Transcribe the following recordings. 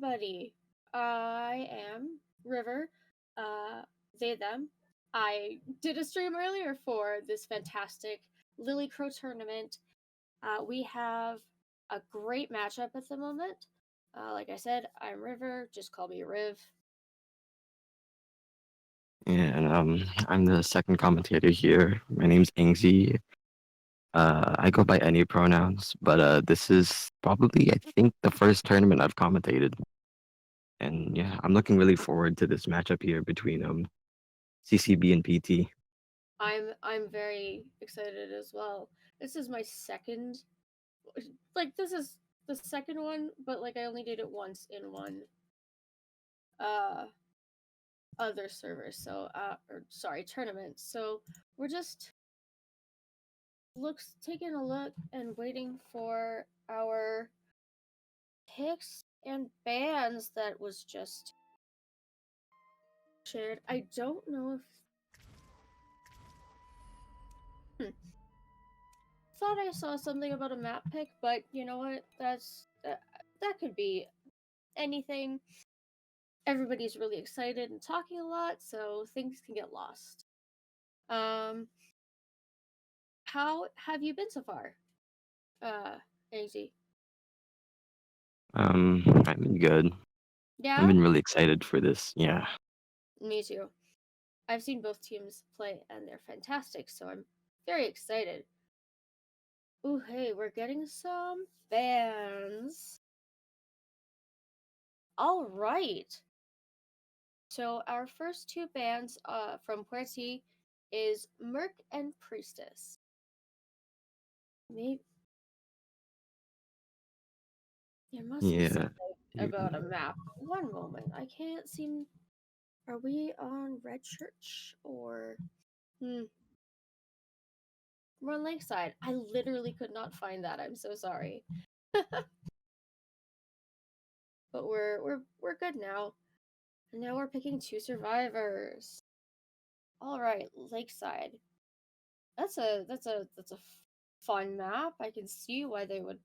everybody. I am River. They, them. I did a stream earlier for this fantastic Lilicrow Tournament. We have a great matchup at the moment. Like I said, I'm River. Just call me Riv. Yeah, and I'm the second commentator here. My name's Angsy. I go by any pronouns, but this is probably, I think, the first tournament I've commentated. And yeah, I'm looking really forward to this matchup here between CCB and PT. I'm very excited as well. This is my second, this is the second one, but like I only did it once in one uh other servers. So tournament. So we're just taking a look and waiting for our picks and bans that was just shared. I don't know if thought I saw something about a map pick, but you know what? That could be anything. Everybody's really excited and talking a lot, so things can get lost. How have you been so far? AZ? I've been good. I've Yeah? been really excited for this. Yeah. Me too. I've seen both teams play and they're fantastic, so I'm very excited. Ooh, hey, we're getting some bans. All right. So our first two bans from Puerto is Merc and Priestess. Maybe there must be Yeah. something about a map. One moment. I can't seem. Are we on Red Church or we're on Lakeside? I literally could not find that. I'm so sorry. But we're good now. And now we're picking two survivors. All right, Lakeside. That's a fun map. I can see why they would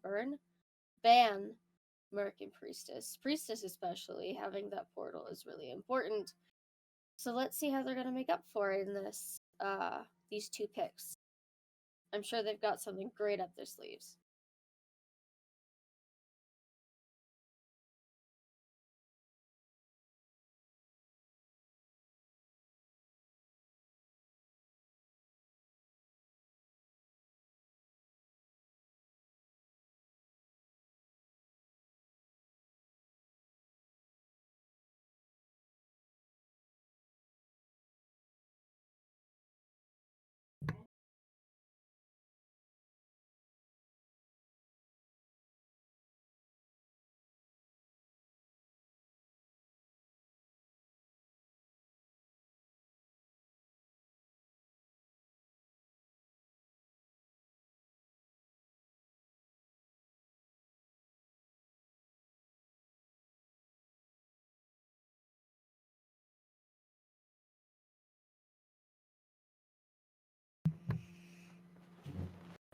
burn. Ban Merc and Priestess. Priestess especially having that portal is really important. So let's see how they're gonna make up for it in this these two picks. I'm sure they've got something great up their sleeves.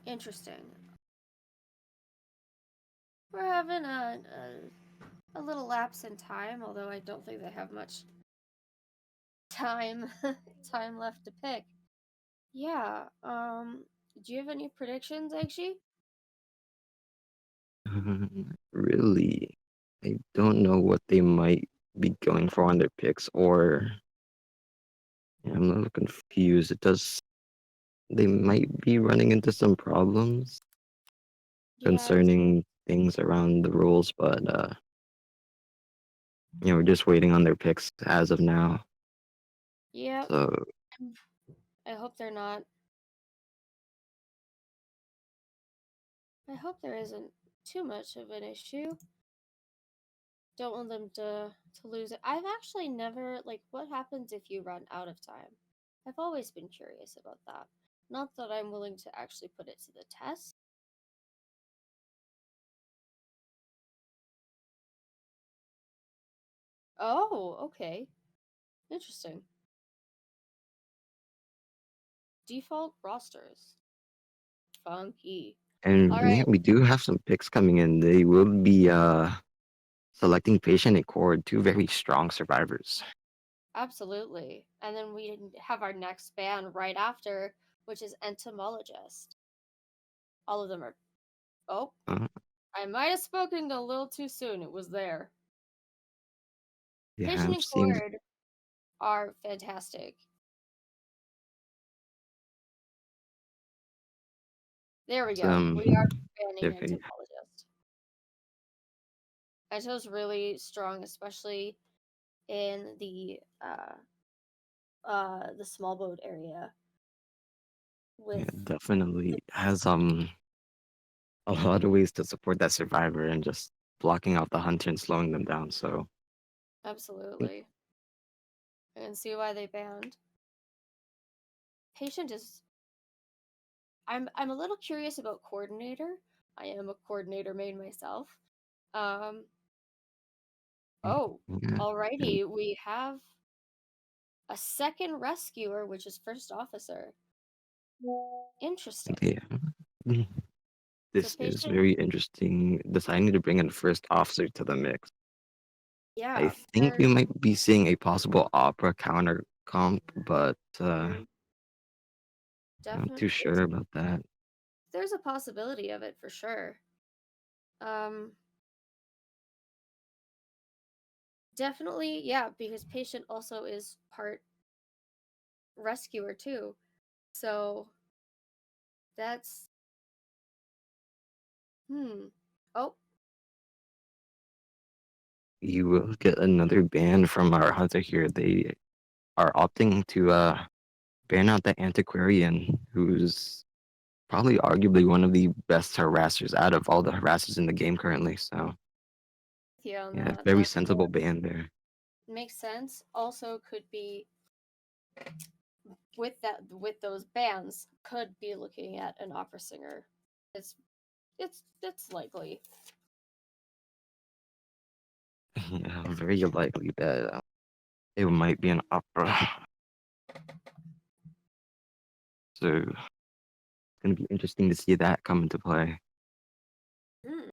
Interesting. We're having a little lapse in time, although I don't think they have much time time left to pick. Yeah. Do you have any predictions, Eggsy? Really, I don't know what they might be going for on their picks, or yeah, I'm a little confused. They might be running into some problems Yeah. concerning things around the rules, but we're just waiting on their picks as of now. Yeah. So I hope they're not. I hope there isn't too much of an issue. Don't want them to lose it. I've actually never what happens if you run out of time. I've always been curious about that. Not that I'm willing to actually put it to the test. Oh, okay. Interesting. Default rosters. Funky. All and yeah, right. we do have some picks coming in. They will be selecting patient and cord, two very strong survivors. Absolutely. And then we have our next band right after, which is entomologist. All of them are. Oh, Uh, I might have spoken a little too soon. It was there. they Patient have and seemed cord are fantastic. There we go. um We are banning iffy. entomologist. Ento's really strong, especially in the small boat area Yeah, with definitely has a lot of ways to support that survivor and just blocking out the hunter and slowing them down. So I think absolutely. And see why they banned. Patient is I'm a little curious about coordinator. I am a coordinator main myself. Um oh, yeah, and alrighty, we have a second rescuer, which is first officer. Interesting. yeah. Mm. So This is patient, very interesting. Deciding to bring in first officer to the mix. I yeah, think we might be seeing a possible opera counter comp, but mhm, I'm not too sure about that. there's a possibility of it for sure. Um, definitely, yeah, because patient also is part rescuer too. So that's hmm. Oh, You will get another ban from our hunter here. They are opting to ban out the antiquarian, who's probably arguably one of the best harassers out of all the harassers in the game currently. So yeah, on yeah, that. very That sensible ban there. makes sense. Also, could be with those bands, could be looking at an opera singer. It's it's likely. Yeah, very likely that it might be an opera. So it's gonna be interesting to see that come into play. Hmm.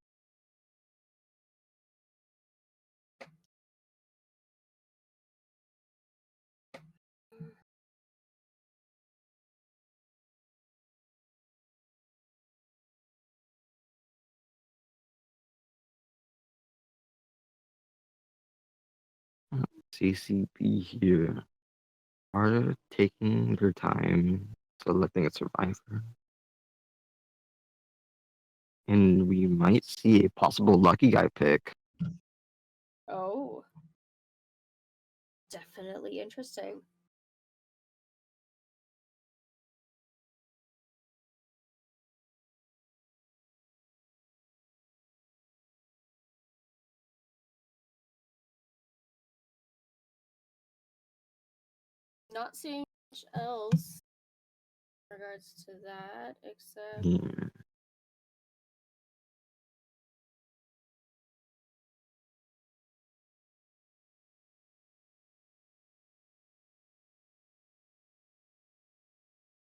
CCB here are taking their time selecting a survivor. And we might see a possible lucky guy pick. Oh, definitely interesting. Not seeing much else in regards to that, except Yeah.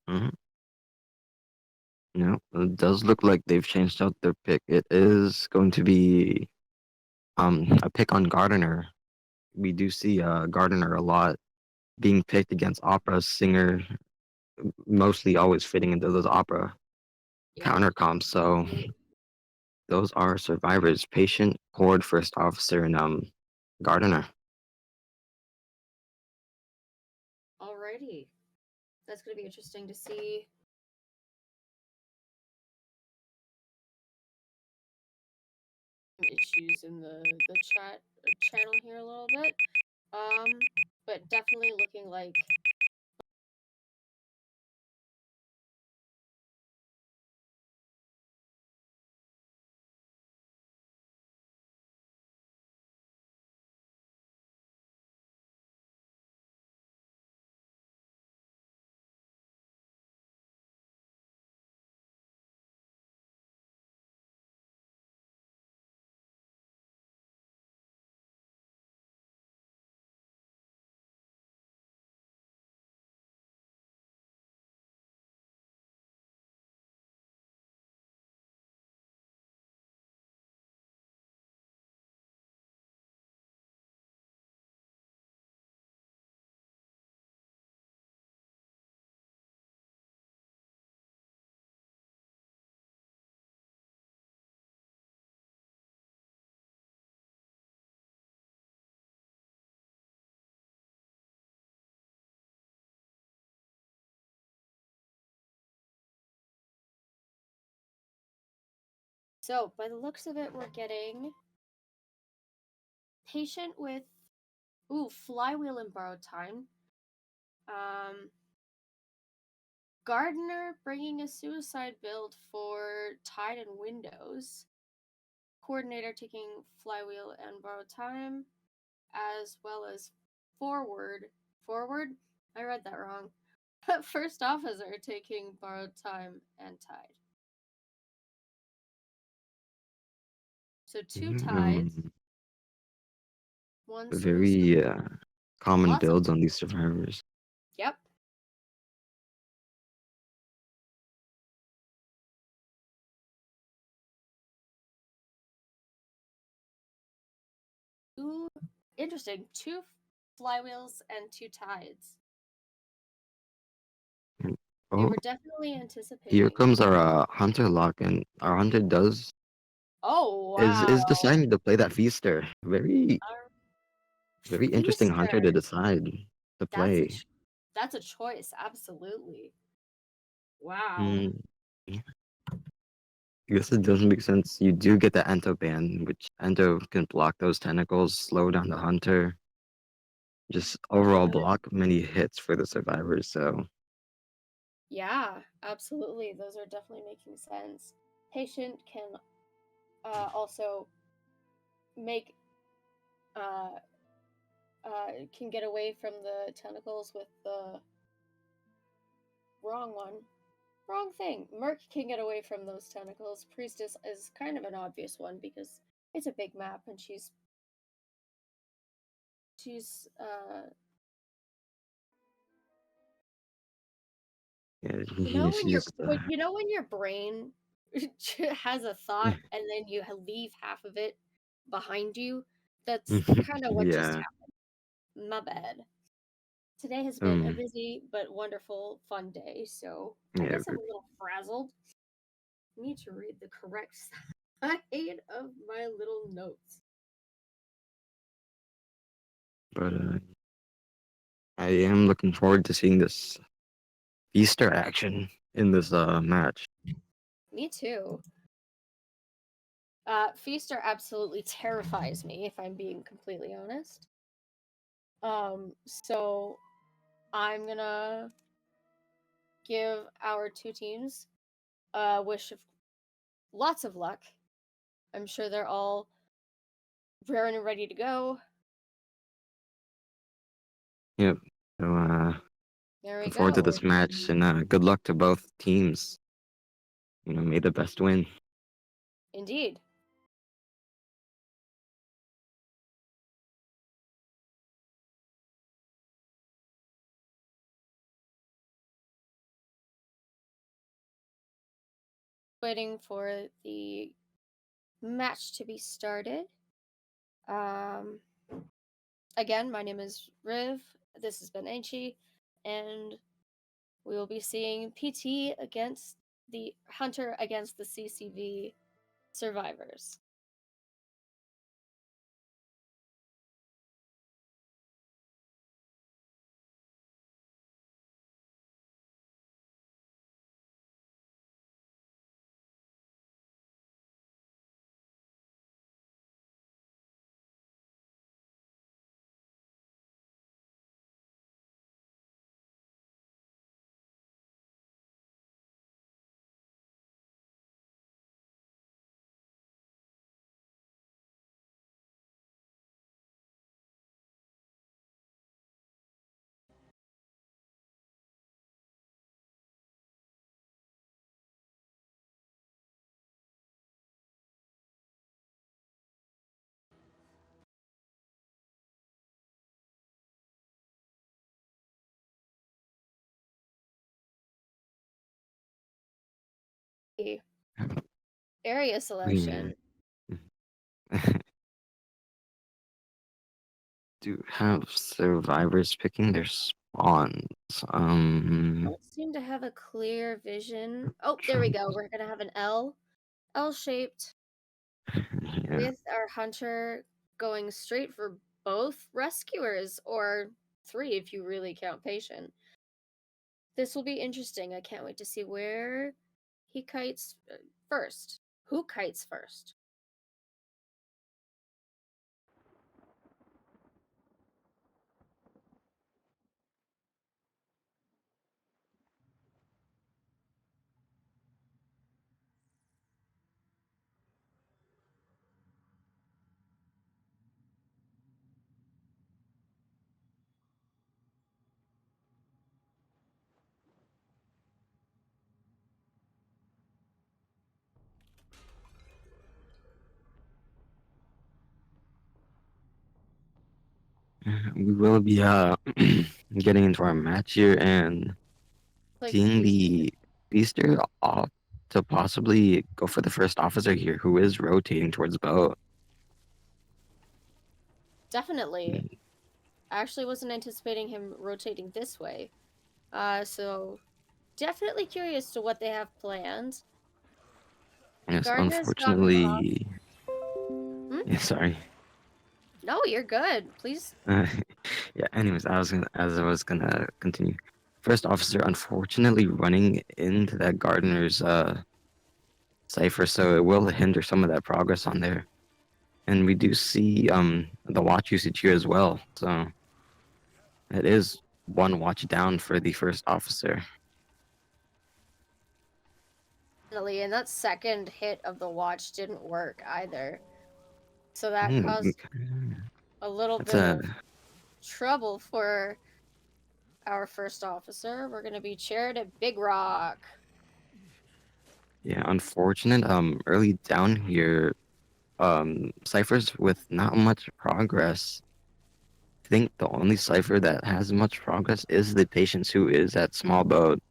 Mhm. No, it does look like they've changed out their pick. It is going to be a pick on Gardner. We do see Gardner a lot being picked against opera singer, mostly always fitting into those opera yep. counter comps. So those are survivors: patient, cord, first officer, and Gardner. Alrighty, that's gonna be interesting to see. Issues in the chat channel here a little bit. But definitely looking like So, by the looks of it, we're getting Patient with, Flywheel and Borrowed Time. Gardener bringing a suicide build for Tide and Windows. Coordinator taking Flywheel and Borrowed Time, as well as Forward. Forward? I read that wrong. First Officer taking Borrowed Time and Tide. So two tides, Mm, one suicide. very common Lots of. builds on these survivors. Yep. Ooh, interesting. Two flywheels and two tides. They Oh, were definitely here anticipating. comes our hunter lock, and our hunter does Oh is wow! deciding to play that feaster. Our Very interesting hunter to feaster. decide to That's a play. that's a choice. Absolutely. Wow. Mm, yeah, I guess it doesn't make sense. You do get the Ento ban, which Ento can block those tentacles, slow down the hunter, just overall Good. block many hits for the survivors. So Yeah, absolutely. Those are definitely making sense. Patient can also make uh, can get away from the tentacles with the wrong one. Wrong thing. Merc can get away from those tentacles. Priestess is kind of an obvious one because it's a big map and she's yeah, when she's your brain has a thought and then you leave half of it behind you. That's kind of what just yeah. happened. My bad. Today has been a Um, busy but wonderful, fun day, so I yeah, guess I'm a little frazzled. I need to read the correct side of my little notes. but I am looking forward to seeing this Easter action in this match. Me too. Feaster absolutely terrifies me, if I'm being completely honest. So I'm gonna give our two teams a wish of lots of luck. I'm sure they're all raring and ready to go. Yep. So There we looking forward to go. this match, and good luck to both teams. May the best win. Indeed. Waiting for the match to be started. Um, Again, my name is Riv. This has been Anchi, and we will be seeing PT against the Hunter against the CCB survivors. Area Yeah. selection. Do have survivors picking their spawns. Don't seem to have a clear vision. Oh, there we Trying go. We're gonna have an L shaped yeah. with our hunter going straight for both rescuers, or three if you really count patient. This will be interesting. I can't wait to see where he kites first. Who kites first? We will be getting into our match here and Like seeing feast. the Feaster off to possibly go for the first officer here, who is rotating towards boat. Definitely. I actually wasn't anticipating him rotating this way. So definitely curious to what they have planned. Yes, Gardner's gotten off. unfortunately. Hmm? Yeah, sorry. No, you're good. Please. Uh, yeah. Anyways, as I was gonna continue. First officer, unfortunately, running into that gardener's cipher, so it will hinder some of that progress on there. And we do see the watch usage here as well. So it is one watch down for the first officer. Definitely, and that second hit of the watch didn't work either. So that Mm, caused a little That's bit a of trouble for our first officer. We're gonna be chaired at Big Rock. yeah, unfortunate. Early down here, ciphers with not much progress. I think the only cipher that has much progress is the patients who is at small boat.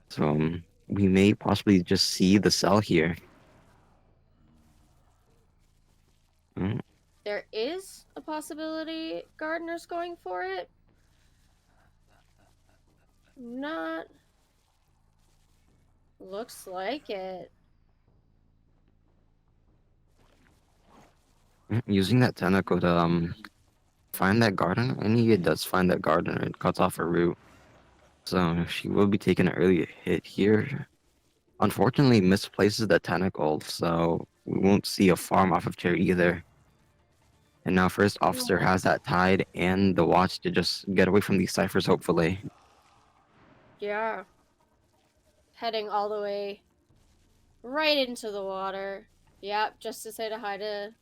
So we may possibly just see the cell here. Mm, There is a possibility Gardner's going for it. Not looks like it. Using that tentacle to find that gardener, and he does find that gardener and cuts off her route. So she will be taking an early hit here. Unfortunately, misplaces the tentacle, so we won't see a farm off of chair either. And now first officer has that tide and the watch to just get away from these ciphers, hopefully. Yeah. Heading all the way right into the water. Yep, just to say hi to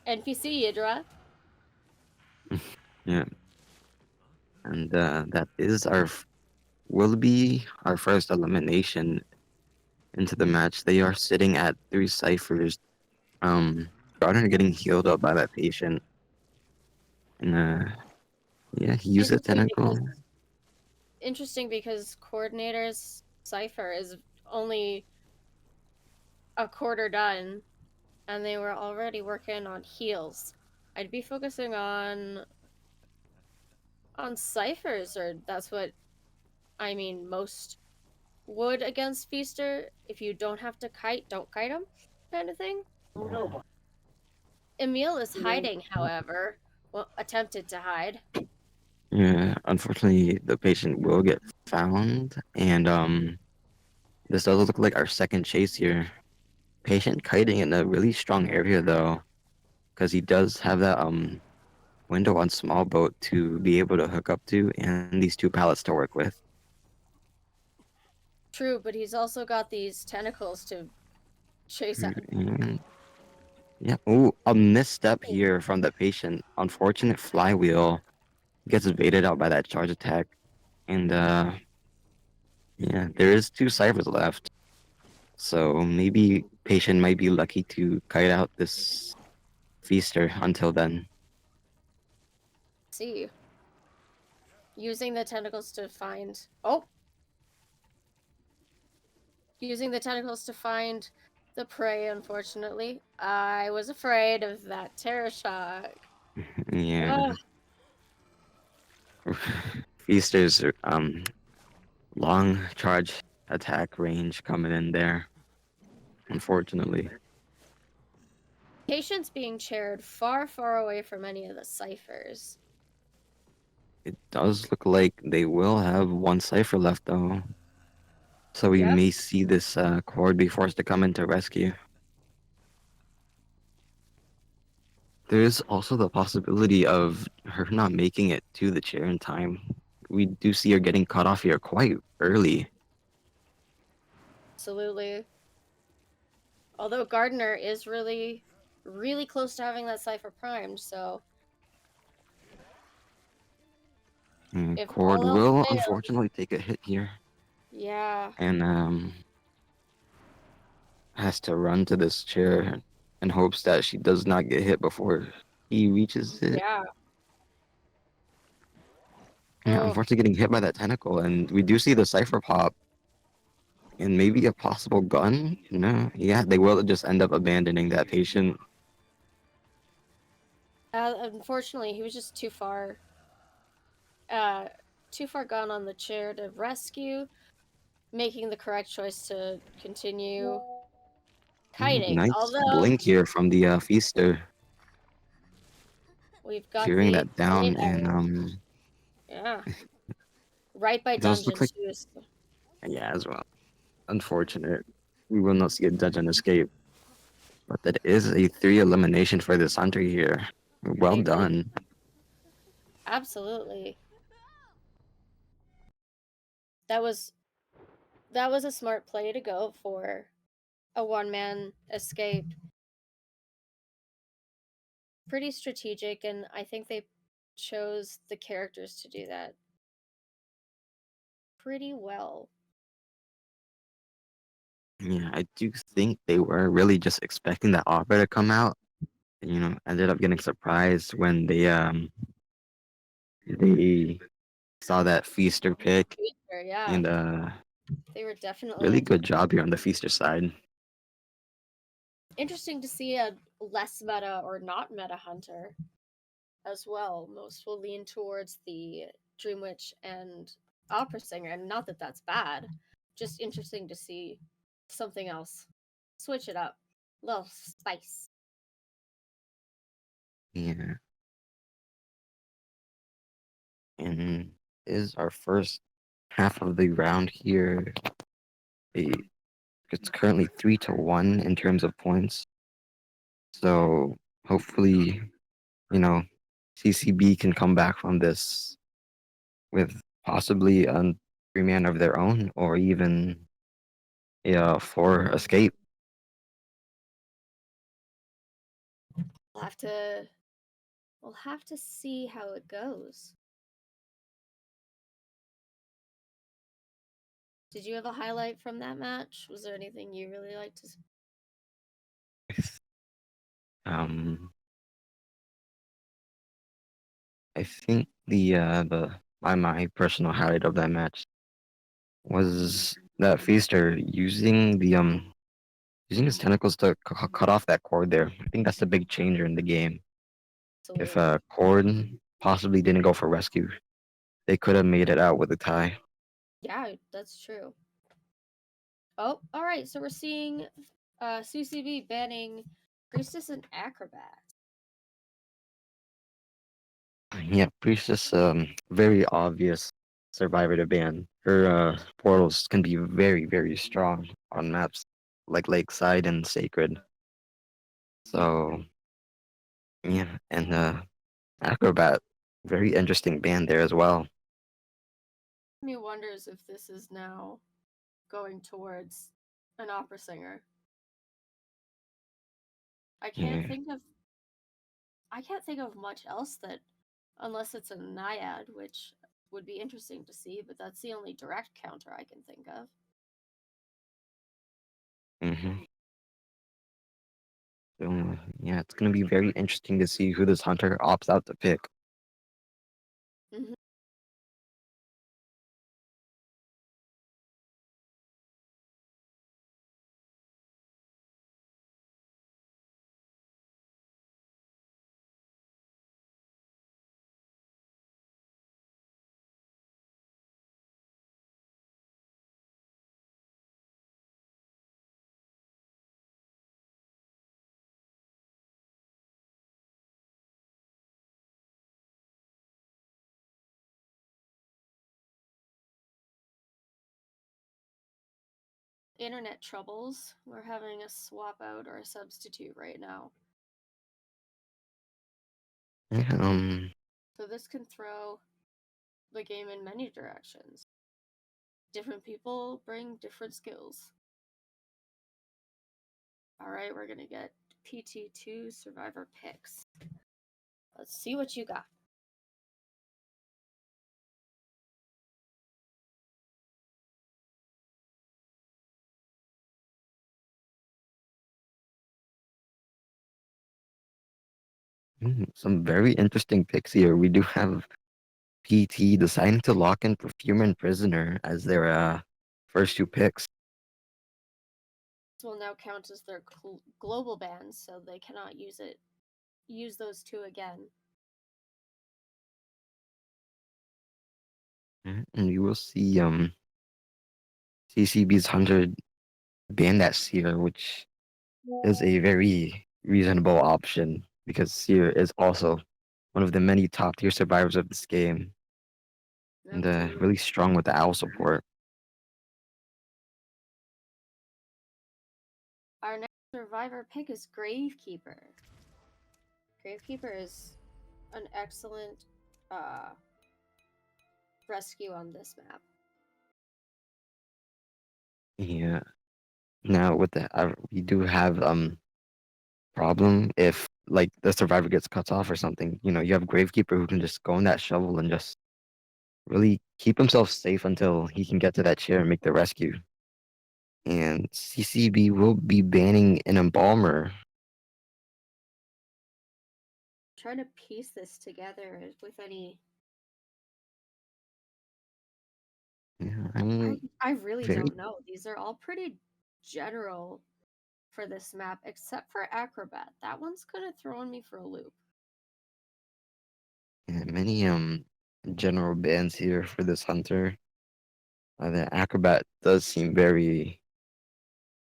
NPC Yidra. Yeah. And that is will be our first elimination into the match. They are sitting at 3 ciphers. Gardner getting healed up by that patient. And yeah, he used a Interesting tentacle. because coordinator's cipher is only a quarter done and they were already working on heals. I'd be focusing on ciphers, or that's what I mean most would against Feaster. If you don't have to kite, don't kite him, kind of thing. Emil is hiding, however. Well, attempted to hide. Yeah, unfortunately, the patient will get found. And this does look like our second chase here. Patient kiting in a really strong area though, because he does have that window on small boat to be able to hook up to and these 2 pallets to work with. True, but he's also got these tentacles to chase at. And, yeah. Ooh, a misstep here from the patient. Unfortunate flywheel gets baited out by that charge attack. And yeah, there is 2 ciphers left. So maybe patient might be lucky to kite out this feaster until then. See. Using the tentacles to find. Oh! Using the tentacles to find the prey, unfortunately. I was afraid of that terror shock. Yeah. Ugh. Feaster's long charge attack range coming in there. Unfortunately. Patients being chaired far, far away from any of the ciphers. It does look like they will have 1 cipher left though. So we Yep. may see this cord be forced to come in to rescue. There is also the possibility of her not making it to the chair in time. We do see her getting cut off here quite early. Absolutely. Although Gardner is really, really close to having that cipher primed, so And if cord all else will fails, unfortunately take a hit here. yeah, And has to run to this chair in hopes that she does not get hit before he reaches it. yeah. Yeah, Oh, unfortunately getting hit by that tentacle, and we do see the cipher pop and maybe a possible gun. No, yeah, they will just end up abandoning that patient. unfortunately, he was just uh, too far gone on the chair to rescue, making the correct choice to continue kiting. Nice Although blink here from the feaster, we've got clearing the that plate down, and error. Yeah, right by it does look dungeon like, too. So yeah, as well. Unfortunate. We will not see a dungeon escape. But that is a 3 elimination for this hunter here. Well it is done. absolutely that was that was a smart play to go for a one-man escape. Pretty strategic, and I think they chose the characters to do that pretty well. Yeah, I do think they were really just expecting that offer to come out. Ended up getting surprised when they saw that feaster pick, Feature, yeah, and they were really definitely good job here on the feaster side. interesting to see a less meta or not meta hunter as well. Most will lean towards the Dream Witch and Opera Singer, and not that that's bad. Just interesting to see something else. Switch it up. Little spice. Yeah, and is our first half of the round here. A, it's currently 3-1 in terms of points. So hopefully, you know, CCB can come back from this with possibly a 3-man of their own, or even for escape. We'll have to we'll have to see how it goes. Did you have a highlight from that match? Was there anything you really liked to Um, I think my personal highlight of that match was that Feaster using his tentacles to cut off that cord there. I think that's the big changer in the game. If absolutely? cord possibly didn't go for rescue, they could have made it out with a tie. Yeah, that's true. Oh, all right. So we're seeing CCB banning Priestess and Acrobat. Yeah, Priestess, very obvious survivor to ban. Her portals can be very, very strong on maps like Lakeside and Sacred. So yeah, and Acrobat, very interesting band there as well. Me wonders if this is now going towards an opera singer. I can't Yeah. think of I can't think of much else that unless it's a naiad, which would be interesting to see, but that's the only direct counter I can think of. hmm So yeah, it's gonna be very interesting to see who this hunter opts out to pick. Mhm. internet troubles. We're having a swap out or a substitute right now. So this can throw the game in many directions. Different people bring different skills. Alright, we're gonna get PT2 survivor picks. Let's see what you got. Some very interesting picks here. We do have PT deciding to lock in Perfumer and Prisoner as their first two picks. This will now count as their global bans, so they cannot use those two again. And you will see CCB's 100 ban that Seer, which is a very reasonable option because Seer is also one of the many top tier survivors of this game and Absolutely. really strong with the owl support. Our next survivor pick is Gravekeeper. Gravekeeper is an excellent rescue on this map. Yeah. Now with that, we do have problem if like the survivor gets cut off or something. You know, you have Gravekeeper who can just go in that shovel and just really keep himself safe until he can get to that chair and make the rescue. And CCB will be banning an embalmer. Trying to piece this together with any. Yeah, I mean, I really very don't know. These are all pretty general for this map, except for Acrobat. That one's kind of throwing me for a loop. many general bans here for this hunter. The acrobat does seem very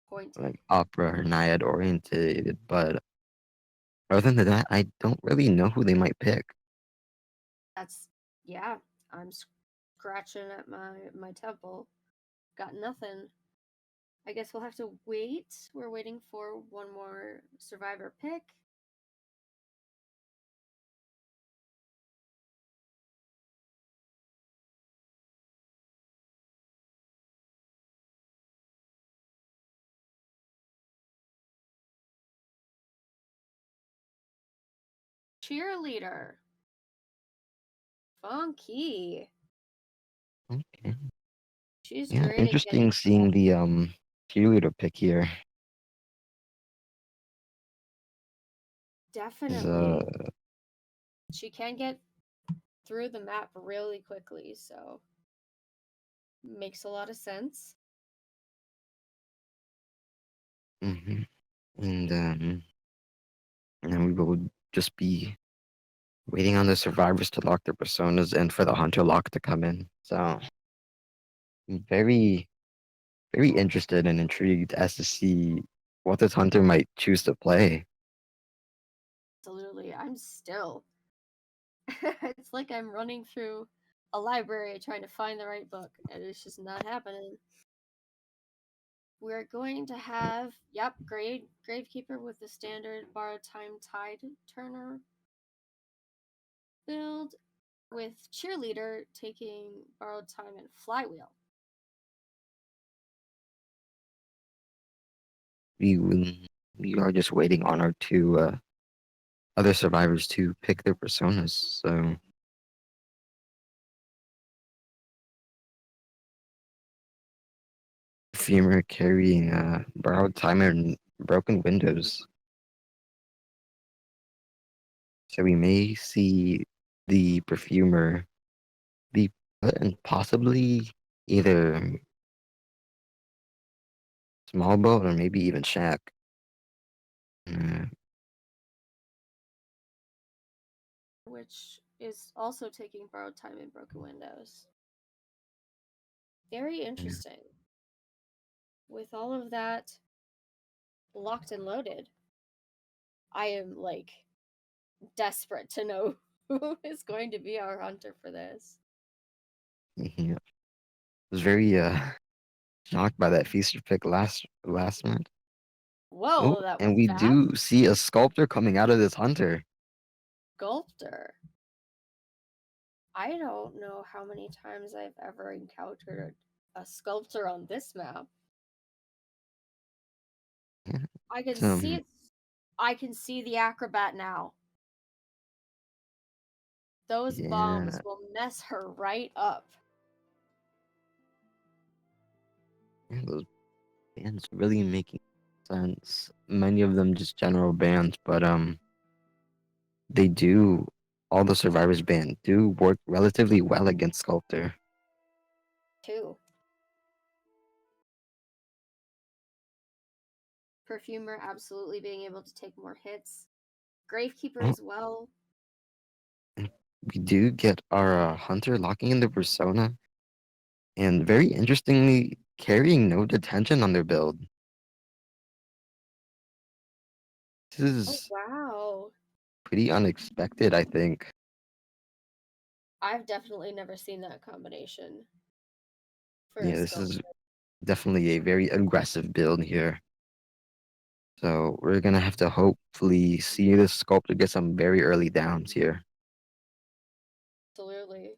Pointy. like opera or naiad oriented, but other than that, I don't really know who they might pick. That's yeah. I'm scratching at my temple. Got nothing. I guess we'll have to wait. We're waiting for one more survivor pick. Cheerleader. Funky. Okay. She's Yeah, great at getting interesting seeing the cheerleader pick here. The definitely. She can get through the map really quickly, so makes a lot of sense. mhm. And then we will just be waiting on the survivors to lock their personas and for the hunter lock to come in. So I'm very interested and intrigued as to see what this hunter might choose to play. Absolutely. I'm still. It's like I'm running through a library trying to find the right book, and it's just not happening. We're going to have, yep, Gravekeeper with the standard borrowed time tide turner build, with Cheerleader taking borrowed time and flywheel. We are just waiting on our two other survivors to pick their personas. So Femur carrying borrowed timer and broken windows. So we may see the perfumer be put in possibly either small boat or maybe even shack. Uh, Which is also taking borrowed time and broken windows. Very interesting. With all of that locked and loaded, I am like desperate to know who is going to be our hunter for this. yeah. It was very Shocked by that feaster pick last match. Oh, Whoa, that and was we fast. do see a sculptor coming out of this hunter. Sculptor. I don't know how many times I've ever encountered a sculptor on this map. Yeah, I can see um, it. I can see the acrobat now. Those bombs yeah, will mess her right up. yeah, those bands really making sense. Many of them just general bands, but they do all the survivors band do work relatively well against sculptor. Too. Perfumer absolutely being able to take more hits. Gravekeeper Oh, as well. and we do get our hunter locking in the persona, and very interestingly, carrying no detention on their build. This Oh is wow. pretty unexpected, I think. I've definitely never seen that combination for a Yeah, this sculptor. is definitely a very aggressive build here. So we're gonna have to hopefully see this sculptor get some very early downs here. Absolutely.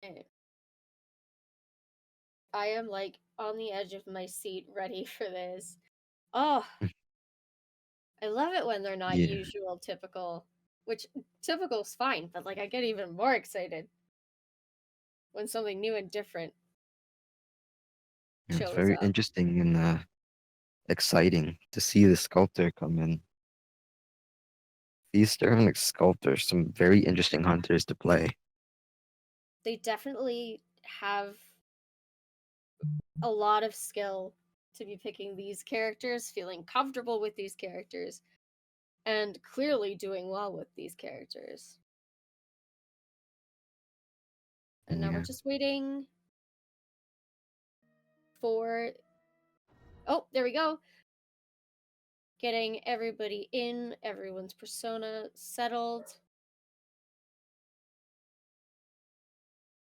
Okay. I am like on the edge of my seat ready for this. Oh, I love it when they're not Yeah, usual, typical. Which typical's fine, but like I get even more excited when something new and different yeah, it's shows very up. interesting and exciting to see the sculptor come in. These Sterling sculptors, some very interesting hunters to play. They definitely have a lot of skill to be picking these characters, feeling comfortable with these characters, and clearly doing well with these characters. And now we're Yeah. just waiting for. Oh, there we go. Getting everybody in, everyone's persona settled.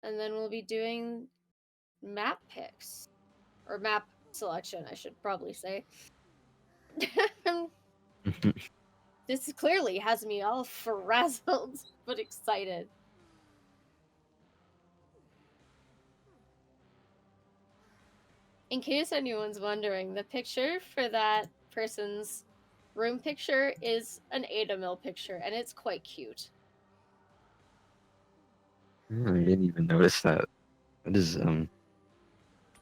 And then we'll be doing map picks. Or map selection, I should probably say. This clearly has me all frazzled, but excited. In case anyone's wondering, the picture for that person's room picture is an Ada Mill picture, and it's quite cute. I didn't even notice that. It is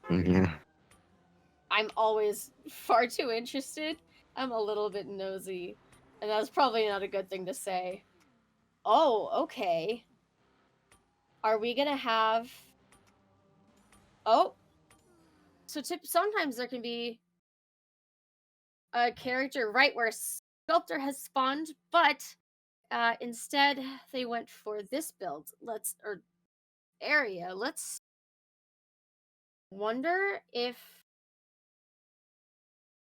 yeah. I'm always far too interested. I'm a little bit nosy, and that's probably not a good thing to say. Oh, okay. Are we gonna have? Oh, so sometimes there can be a character right where sculptor has spawned, but instead they went for this build. Or area. Let's wonder if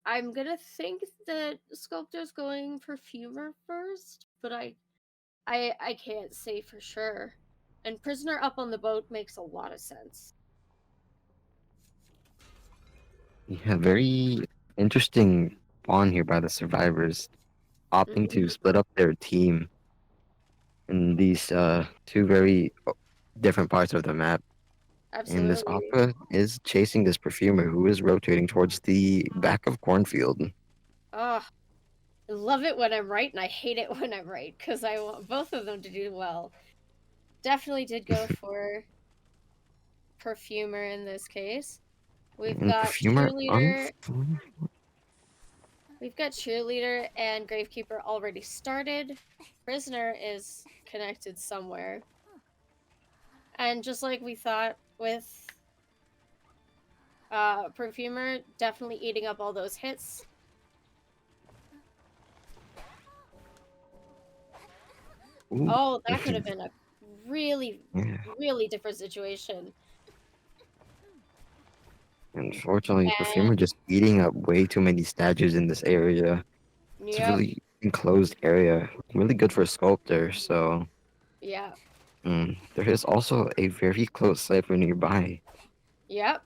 I'm gonna think that sculptor's going perfumer first, but I can't say for sure. And prisoner up on the boat makes a lot of sense. Yeah, very interesting pawn here by the survivors, opting to Mm-hmm. split up their team in these two very different parts of the map. And this Absolutely. Aqua is chasing this perfumer who is rotating towards the back of cornfield. Oh, I love it when I'm right, and I hate it when I'm right because I want both of them to do well. Definitely did go for perfumer in this case. We've And got perfumer cheerleader. We've got cheerleader and gravekeeper already started. Prisoner is connected somewhere. And just like we thought with perfumer, definitely eating up all those hits. Ooh, Oh, that could have perfumer. been a really, Yeah. really different situation. Unfortunately, perfumer And just eating up way too many statues in this area. It's a yep, really enclosed area. Really good for a sculptor, so Yeah. There is also a very close cipher nearby, Yep.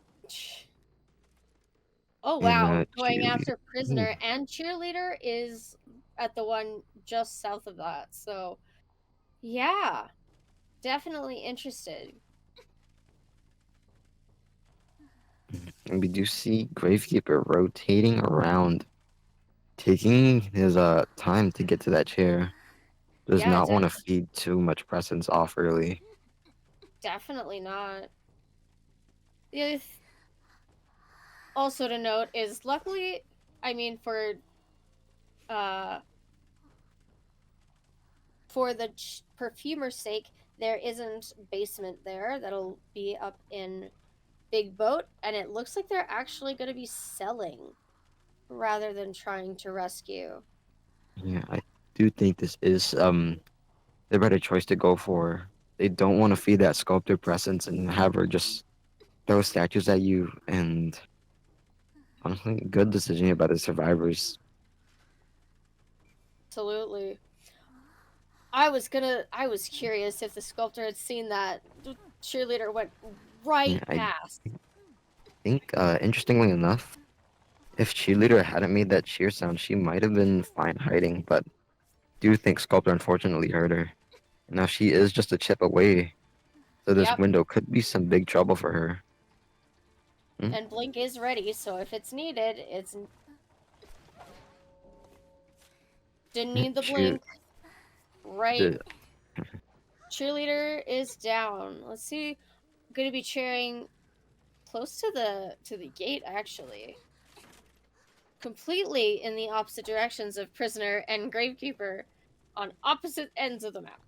Oh and wow, going cheerleader. after Ooh, prisoner and cheerleader is at the one just south of that. So, yeah, definitely interested. and we do see Gravekeeper rotating around, taking his time to get to that chair. Does Yeah, not want to feed too much presence off early. definitely not. The other also to note is luckily, I mean uh for the perfumer's sake, there isn't basement there. That'll be up in Big Boat, and it looks like they're actually going to be selling rather than trying to rescue. Yeah, I do think this is the better choice to go for. They don't want to feed that sculptor presence and have her just throw statues at you. And honestly, good decision about the survivors. Absolutely. I was curious if the sculptor had seen that. The cheerleader went Yeah, right I past. think interestingly enough, if Cheerleader hadn't made that cheer sound, she might have been fine hiding. But do think Sculptor unfortunately hurt her. Now she is just a chip away, so this Yep. window could be some big trouble for her. Hmm? And Blink is ready, so if it's needed, it's didn't Yeah, need the cheer. blink. Right. The, Cheerleader is down. Let's see. Going to be cheering close to the gate actually. Completely in the opposite directions of Prisoner and Gravekeeper on opposite ends of the map.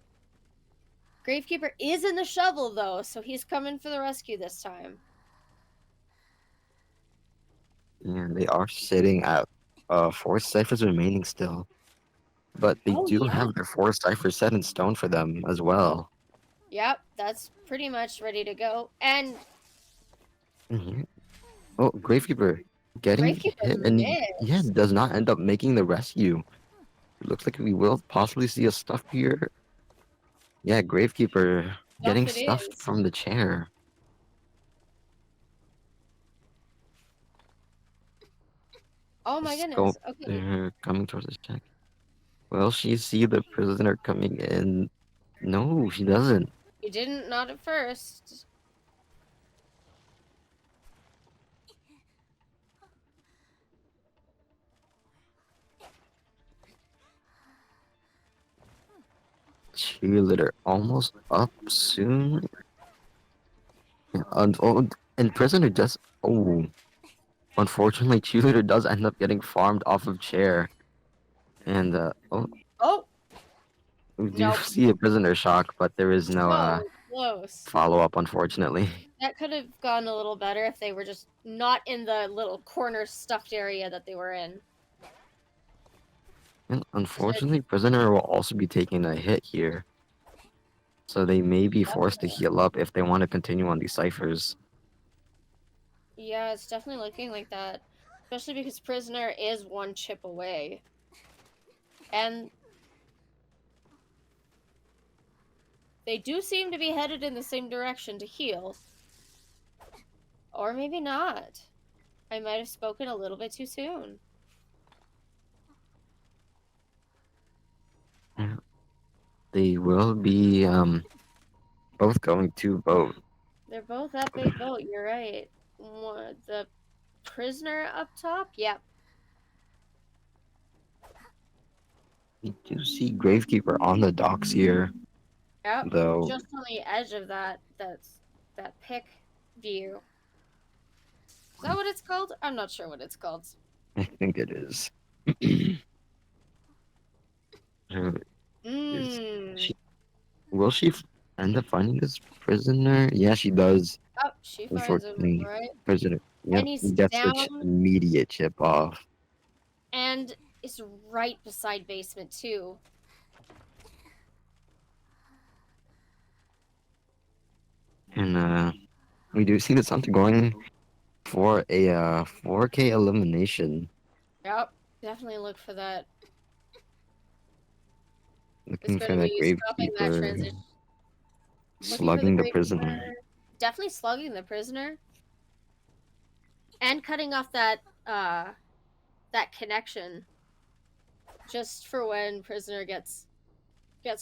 Gravekeeper is in the shovel though, so he's coming for the rescue this time. yeah, they are sitting at four ciphers remaining still. But they Oh do yeah. have their four ciphers set in stone for them as well. Yep, that's pretty much ready to go. And Mhm. Oh, Gravekeeper getting Gravekeeper hit and he, yeah, missed. does not end up making the rescue. It looks like we will possibly see a stuff here. Yeah, Gravekeeper Stuff getting it stuffed is. from the chair. Oh The my goodness. Okay. sculptor coming towards the check. Well, she see the prisoner coming in. No, she doesn't. You didn't, not at first. Cheerleader almost up soon. And prisoner just unfortunately, cheerleader does end up getting farmed off of chair. And Oh, we do nope. see a prisoner shock, but there is no So close. follow up, unfortunately. That could have gone a little better if they were just not in the little corner stuffed area that they were in. And So unfortunately, prisoner will also be taking a hit here, so they may be forced to definitely, heal up if they want to continue on these ciphers. yeah, it's definitely looking like that. Especially because Prisoner is one chip away. And they do seem to be headed in the same direction to heal. Or maybe not. I might have spoken a little bit too soon. Yeah, they will be both going to vote. They're both at Big Boat, you're right. The prisoner up top? Yep. We do see Gravekeeper on the docks here, Yep. though. Just on the edge of that pick view. Is that what it's called? I'm not sure what it's called. I think it is. Uh, is Mmm. she? Will she end up finding this prisoner? Yeah, she does. Oh, she finds him, Unfortunately, right? prisoner. And Yep, he he's gets the down immediate chip off. and is right beside basement too. And we do see that something going for a 4K elimination. Yep. Definitely look for that. It's Looking going for to that be stopping that Gravekeeper. transition. Looking for the Slugging the gravekeeper. prisoner. Definitely slugging the prisoner. And cutting off that that connection. Just for when prisoner gets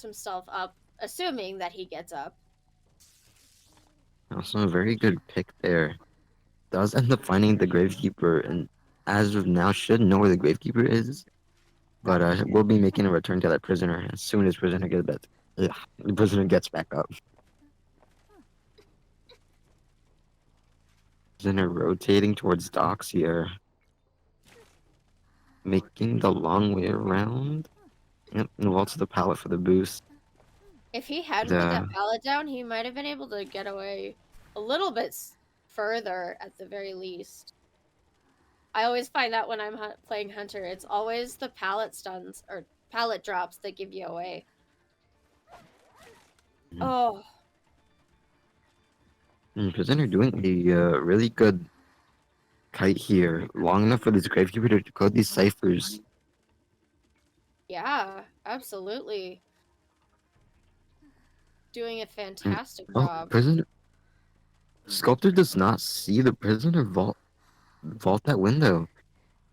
himself up, assuming that he gets up. Also, a very good pick there. Does end up finding the gravekeeper, and as of now, should know where the gravekeeper is. But we'll be making a return to that prisoner as soon as prisoner gets back. Yeah, the prisoner gets back up. Prisoner rotating towards docks here, making the long way around. Yep, and vaults the pallet for the boost. If he hadn't put that The pallet down, he might have been able to get away a little bit further at the very least. I always find that when I'm playing Hunter, it's always the pallet stuns or pallet drops that give you away. Oh. prisoner doing a really good kite here, long enough for this gravekeeper to decode these ciphers. Yeah, absolutely. Doing a And, fantastic oh, job. prisoner sculptor does not see the prisoner vault that window.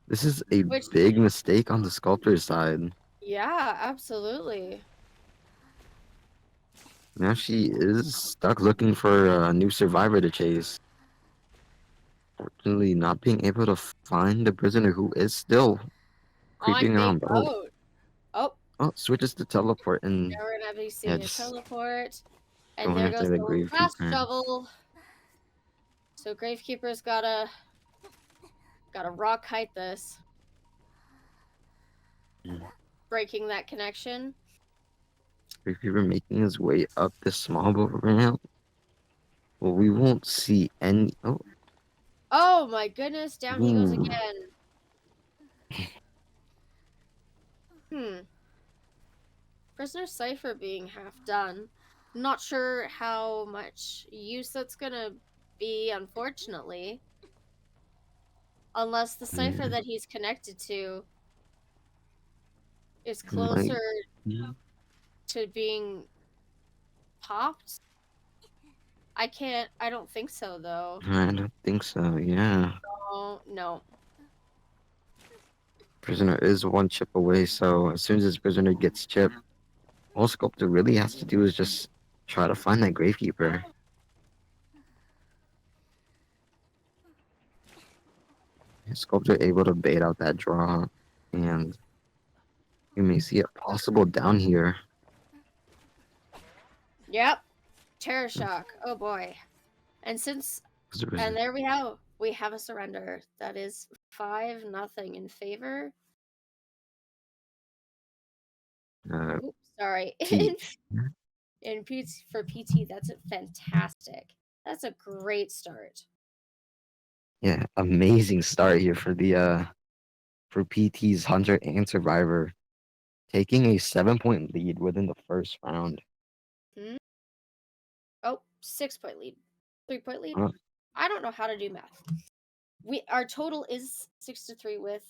This is a Which, big mistake on the sculptor's side. yeah, absolutely. Now she is stuck looking for a new survivor to chase. Fortunately, not being able to find the prisoner who is still On creeping big around. Oh, boat. Oh, oh, switches to teleport and now we're gonna be yeah, seeing a just teleport. And going there after goes the the last gravekeeper. shovel. So Gravekeeper's gotta rock kite this. Mm. Breaking that connection. Gravekeeper making his way up the small boat ramp. Well, we won't see any. Oh, Oh my goodness, down he goes ooh. again. Prisoner Cipher being half done. Not sure how much use that's gonna be, unfortunately. Unless the cipher Mm, that he's connected to is might. closer Mm, to being popped. I don't think so, though. I don't think so. Yeah, Oh, no. prisoner is one chip away. So as soon as this prisoner gets chipped, all sculptor really has to do is just try to find that gravekeeper. Sculptor able to bait out that draw, and you may see it possible down here. Yep. Terror shock. Oh boy. And there we have a surrender. That is 5-0 in favor. Oops, sorry. T. In PT for PT, that's fantastic. That's a great start. Yeah, amazing start here for the for PT's Hunter and Survivor, taking a 7-point lead within the first round. Hmm? Oh, 6-point lead. 3-point lead? Uh, I don't know how to do math. Our total is 6-3 with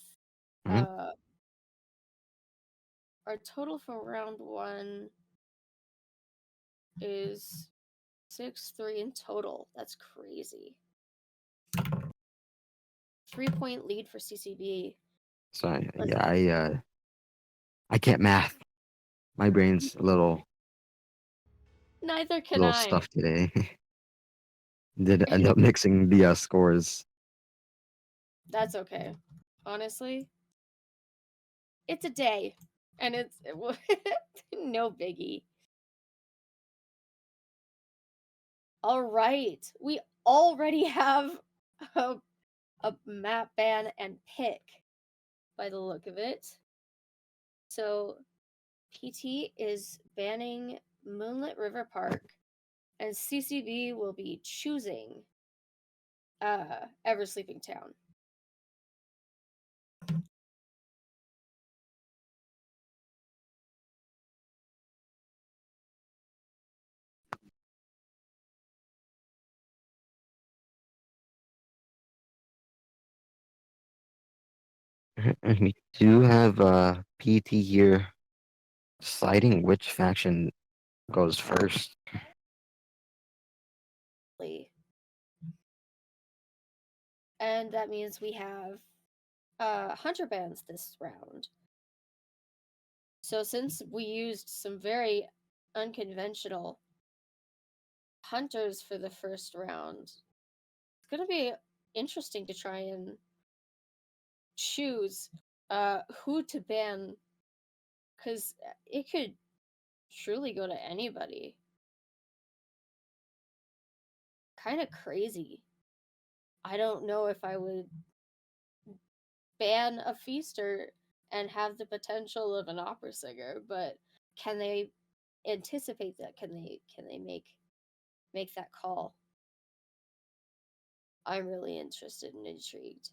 mhm. our total for round 1 is 6-3 in total. That's crazy. 3-point lead for CCB. So yeah, I can't math. My brain's Neither a can little I. stuffed today. Did end up mixing the scores. That's okay. Honestly, it's a day, and no biggie. All right, we already have a, a map ban and pick by the look of it. So PT is banning Moonlit River Park, and CCB will be choosing Ever Sleeping Town. And we do have PT here deciding which faction goes first. And that means we have hunter bans this round. So since we used some very unconventional hunters for the first round, it's going to be interesting to try and choose who to ban, because it could truly go to anybody. Kind of crazy. I don't know if I would ban a feaster and have the potential of an opera singer, but can they anticipate that? Can they make that call? I'm really interested and intrigued.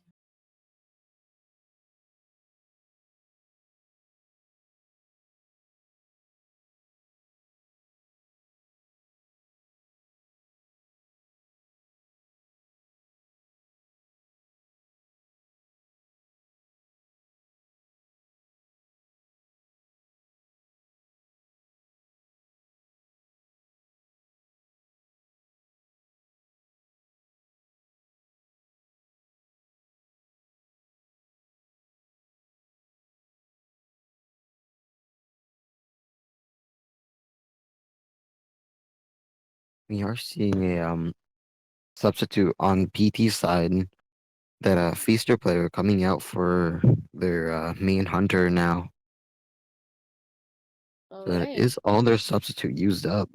We are seeing a substitute on PT side that a feaster player coming out for their main hunter now. All That right. is all their substitute used up.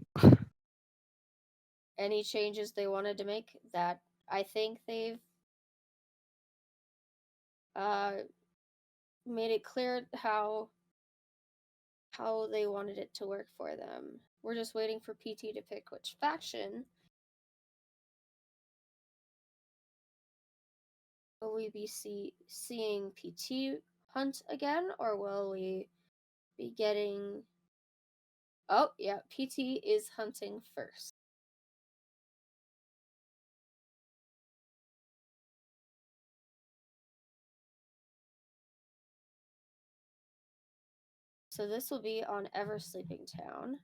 Any changes they wanted to make that I think they've uh, made it clear how they wanted it to work for them. We're just waiting for PT to pick which faction. Will we be seeing PT hunt again, or will we be getting... Oh, yeah, PT is hunting first. So this will be on Ever Sleeping Town.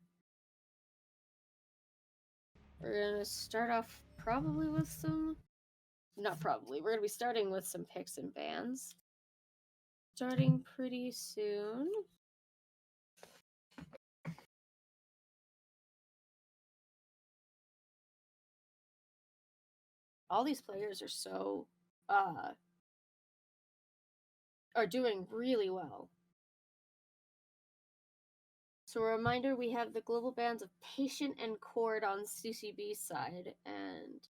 We're gonna start off probably with some... Not probably, we're gonna be starting with some picks and bans. Starting pretty soon. All these players are so are doing really well. So a reminder, we have the global bans of Patient and Cord on CCB side, and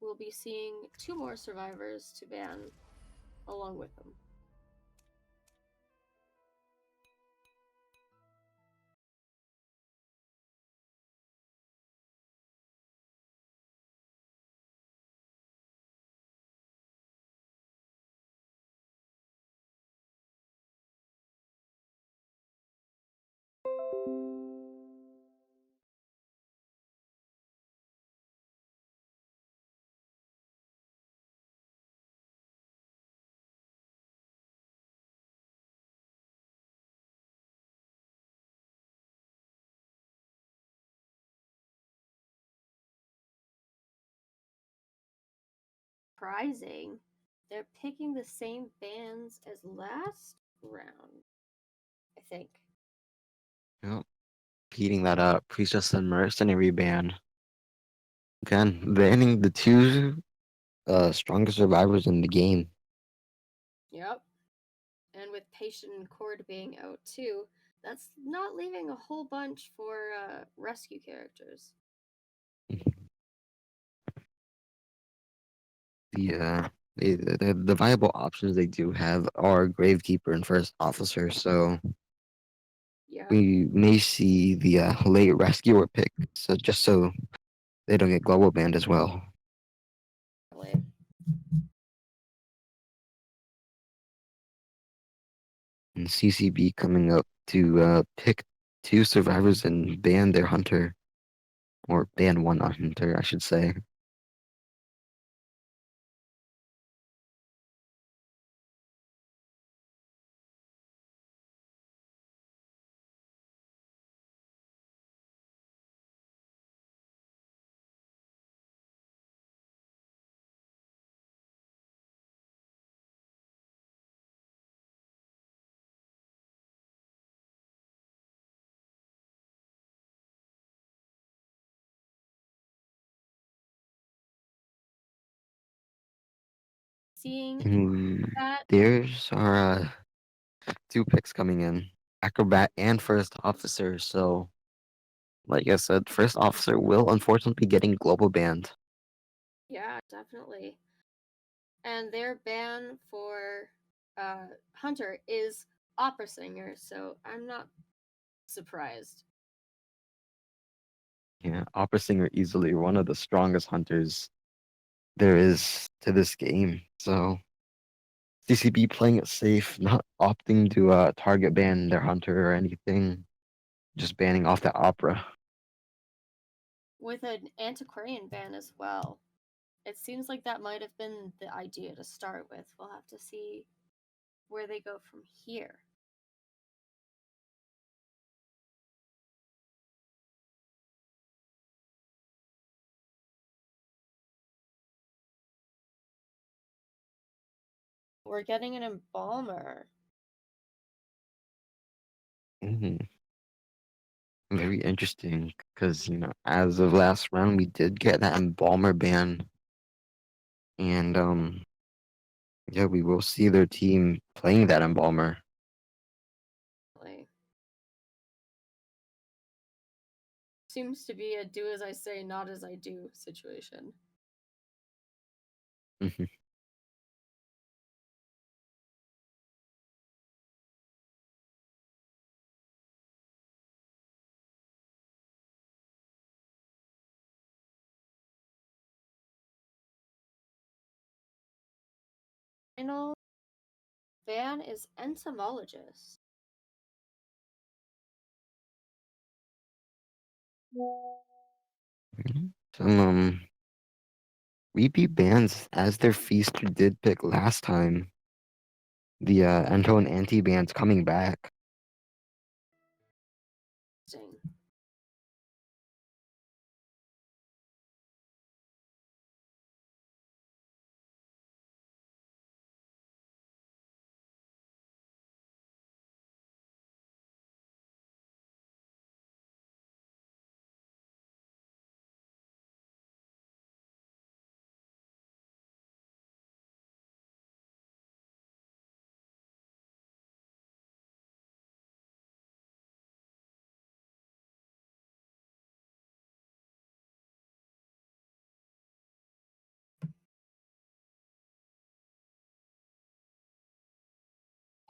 we'll be seeing 2 more survivors to ban along with them. Surprising, they're picking the same bans as last round, I think. Yep. Heating that up. Priestess and Mercenary ban. Again, banning the two strongest survivors in the game. Yep. And with Patient and Cord being out too, that's not leaving a whole bunch for rescue characters. The viable options they do have are Gravekeeper and First Officer, so Yeah. we may see the late Rescuer pick, so just so they don't get global banned as well. And CCB coming up to pick 2 survivors and ban their hunter, or ban 1 hunter, I should say. seeing that. There's our two picks coming in, acrobat and first officer. So, like I said, first officer will unfortunately be getting global banned. Yeah, definitely. And their ban for Hunter is opera singer, so I'm not surprised. Yeah, opera singer easily one of the strongest hunters there is to this game. So CCB playing it safe, not opting to target ban their hunter or anything, just banning off the opera. With an antiquarian ban as well. It seems like that might have been the idea to start with. We'll have to see where they go from here. We're getting an embalmer. Hmm. Very interesting, because as of last round, we did get that embalmer ban, and yeah, we will see their team playing that embalmer. Seems to be a do as I say, not as I do situation. Mhm. Final ban is entomologist. Some repeat bans as their feaster did pick last time. The Ento and Anti bands coming back.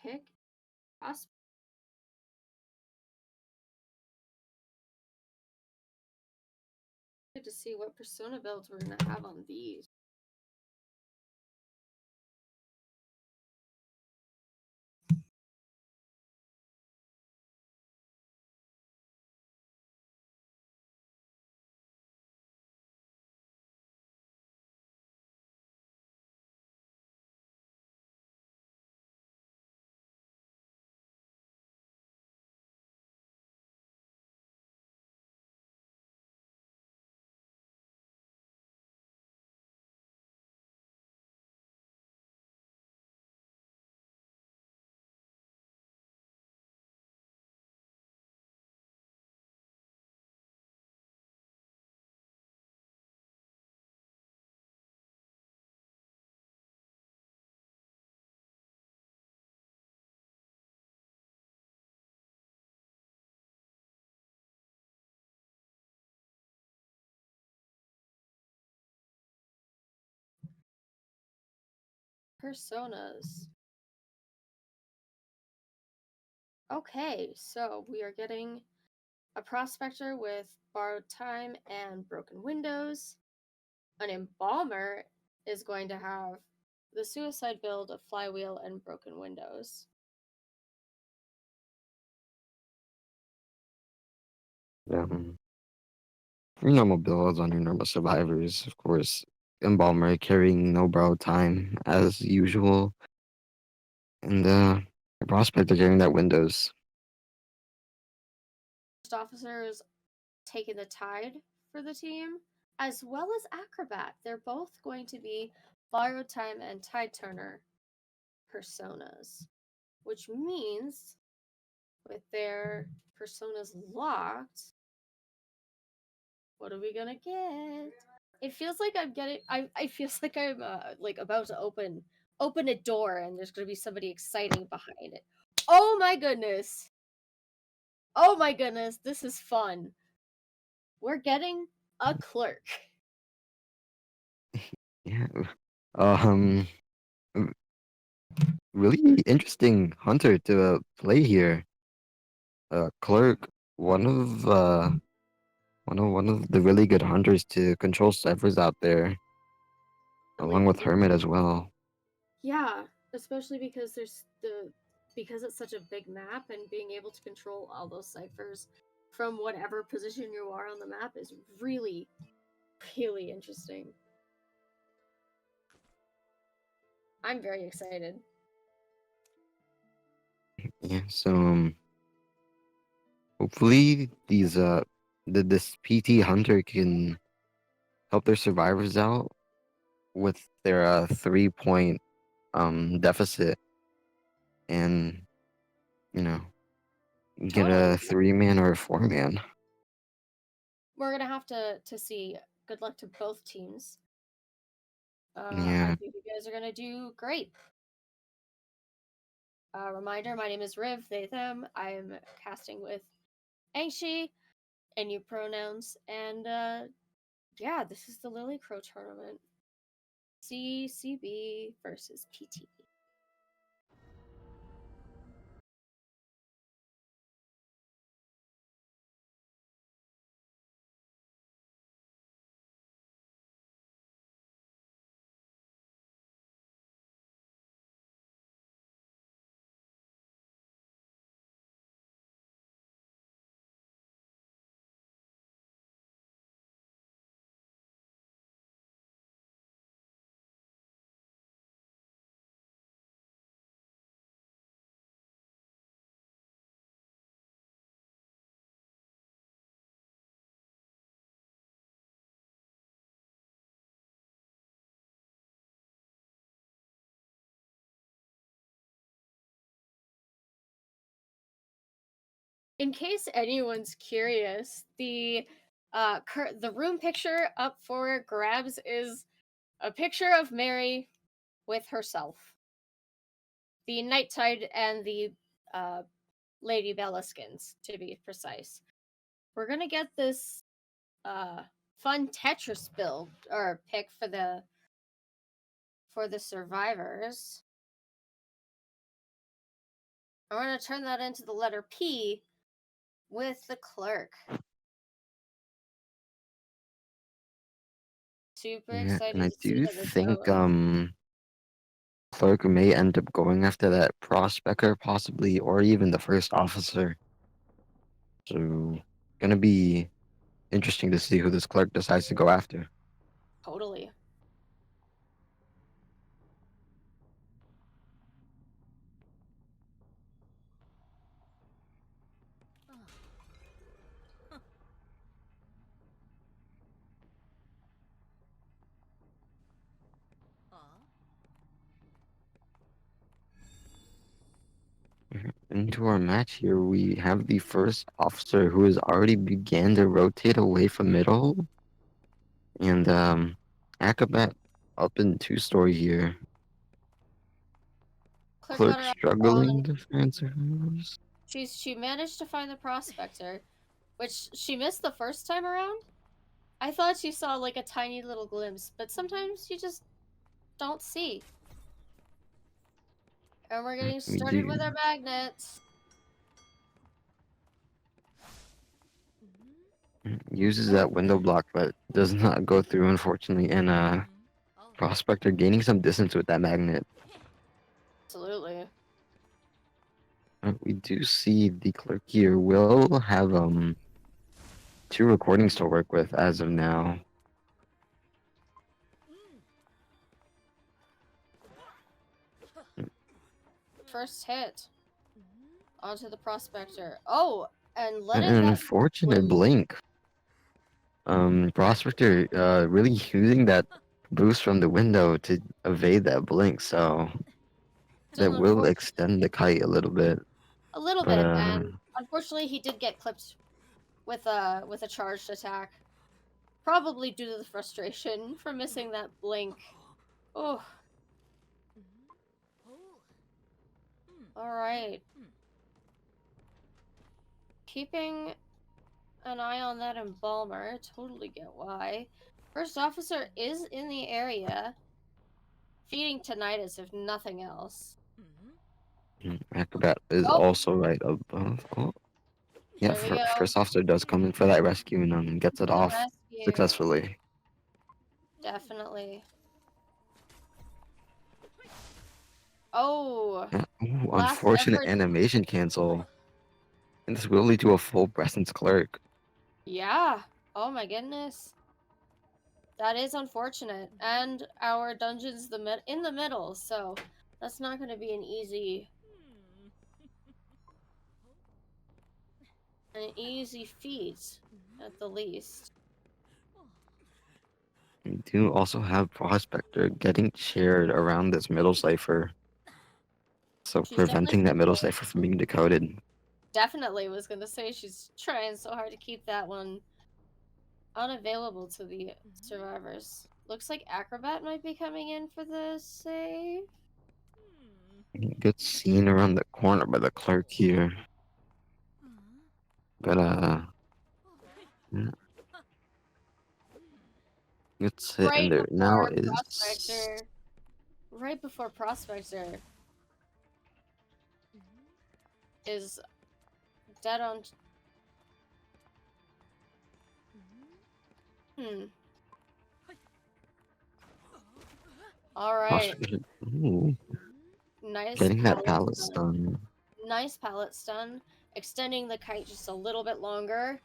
Pick us. Good to see what persona builds we're gonna have on these. Personas. Okay, so we are getting a prospector with borrowed time and broken windows. An embalmer is going to have the suicide build of flywheel and broken windows. Your normal builds on your normal survivors, of course. Embalmer carrying no borrowed time as usual. And Prospector carrying that Windows. First officer is taking the tide for the team, as well as acrobat. They're both going to be borrowed time and tide turner personas, which means with their personas locked, what are we gonna get? It feels like I'm getting. I feels like I'm like about to open open a door and there's going to be somebody exciting behind it. Oh my goodness. Oh my goodness, this is fun. We're getting a clerk. Yeah. Um, really interesting hunter to play here. Clerk, one of the really good hunters to control ciphers out there, along Like, with Hermit as well. yeah, especially because because it's such a big map and being able to control all those ciphers from whatever position you are on the map is really, really interesting. I'm very excited. Yeah, so hopefully this PT hunter can help their survivors out with their 3 point deficit and you know get a Totally. 3-man or a 4-man. We're gonna have to see. Good luck to both teams. I Yeah, think you guys are gonna do great. Reminder: my name is Riv. They them. I am casting with Angshi and you pronouns, and yeah, this is the Lilicrow Tournament. CCB versus PT. In case anyone's curious, the room picture up for grabs is a picture of Mary with herself, the Night Tide and the uh, Lady Bella skins, to be precise. We're gonna get this uh, fun Tetris build or pick for the survivors. I'm gonna turn that into the letter P with the clerk. Super yeah, and excited I to see do how this think goes. Clark may end up going after that prospector possibly, or even the first officer. So gonna be interesting to see who this clerk decides to go after. Totally. Into our match here, we have the first officer who has already began to rotate away from middle, and Akabat up in 2-story here. Clerk got Clerk her off struggling spawn. to find survivors. She managed to find the prospector, which she missed the first time around. I thought she saw like a tiny little glimpse, but sometimes you just don't see. And we're getting We started do with our magnets. uses that window block, but does not go through unfortunately. And prospector gaining some distance with that magnet. Absolutely. We do see the clerk here will have 2 recordings to work with as of now. First hit onto the prospector. Oh, and An letting that unfortunate blink. blink. Prospector really using that boost from the window to evade that blink, so It's that an will unfortunate extend the kite a little bit. a little But bit, and unfortunately he did get clipped with a charged attack. Probably due to the frustration from missing that blink. Oh, Alright. Keeping an eye on that embalmer. Totally get why. First officer is in the area. Feeding tinnitus, if nothing else. Acrobat is Oh, also right above. Oh, yeah, there we go. first officer does come in for that rescue and gets it The off rescue. successfully. Definitely. Oh, Yeah. Ooh, last unfortunate effort. animation cancel. And this will lead to a full presence clerk. Yeah. Oh my goodness. That is unfortunate. And our dungeon's in the middle, so that's not going to be an easy feat at the least. We do also have Prospector getting chaired around this middle cipher. So She's definitely preventing that middle struggling. cipher from being decoded. Definitely was going to say she's trying so hard to keep that one unavailable to the survivors. Looks like Acrobat might be coming in for the save. Good scene around the corner by the clerk here. But yeah. Good sit, and Right there now before is Prospector. Right before Prospector is dead on. Hmm. All right. Prospector. Ooh, Nice getting that pallet pallet stun. stun. Nice pallet stun. Extending the kite just a little bit longer.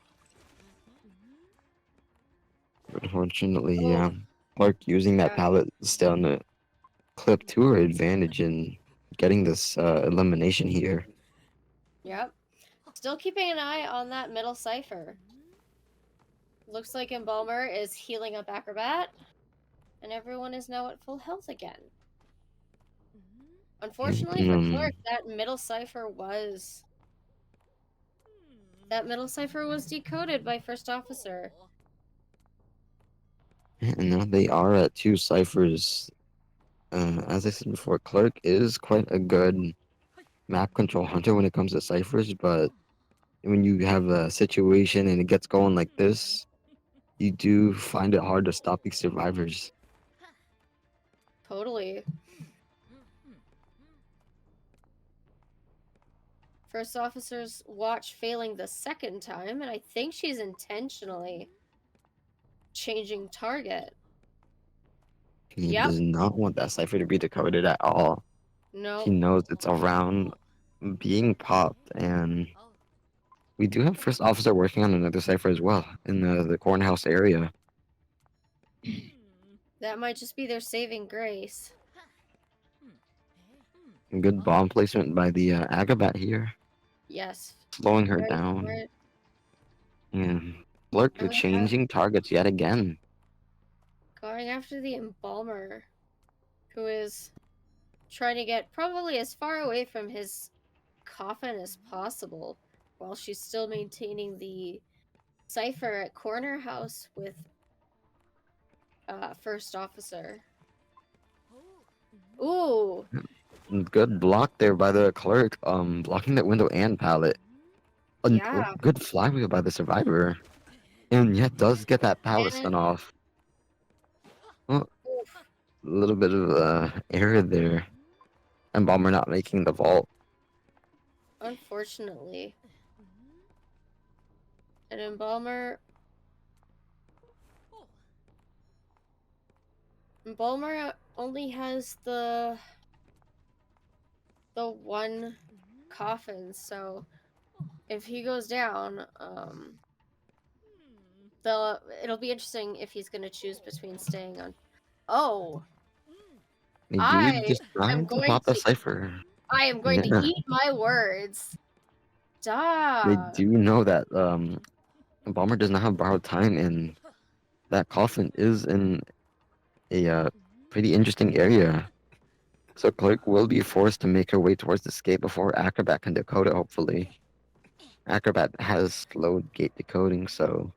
Unfortunately, Oh, yeah. Clark using that yeah. pallet stun to clip to her advantage in getting this elimination here. Yep. Still keeping an eye on that middle cipher. Looks like Embalmer is healing up Acrobat, and everyone is now at full health again. Unfortunately for Clark, that middle cipher was decoded by First Officer. And now they are at 2 ciphers. As I said before, Clark is quite a good map control hunter when it comes to ciphers, but when you have a situation and it gets going like this, you do find it hard to stop these survivors. Totally. First Officer's watch failing the second time, and I think she's intentionally changing target. He Yep. does not want that cipher to be decoded at all. He No. knows it's around being popped, and we do have first officer working on another cipher as well in the cornhouse area. That might just be their saving grace. Good bomb placement by the Agabat here, Yes. slowing her Very down. smart. And Lurk And we have changing targets yet again. going after the Embalmer, who is trying to get probably as far away from his coffin as possible while she's still maintaining the cipher at Corner House with First Officer. Ooh, Good block there by the clerk, blocking that window and pallet. yeah. Good flywheel by the survivor. And yet does get that pallet And stun off. Well, oof, a little bit of error there. And Bomber not making the vault. unfortunately, an Embalmer only has the one coffin, so if he goes down, it'll be interesting if he's gonna choose between staying on. Oh, They do I just am trying to going pop the to cipher. I am going to Yeah, eat my words. they Duh. do know that Bomber does not have borrowed time, and that coffin is in a pretty interesting area. So Clerk will be forced to make her way towards the escape before Acrobat can decode it, hopefully. Acrobat has slowed gate decoding, so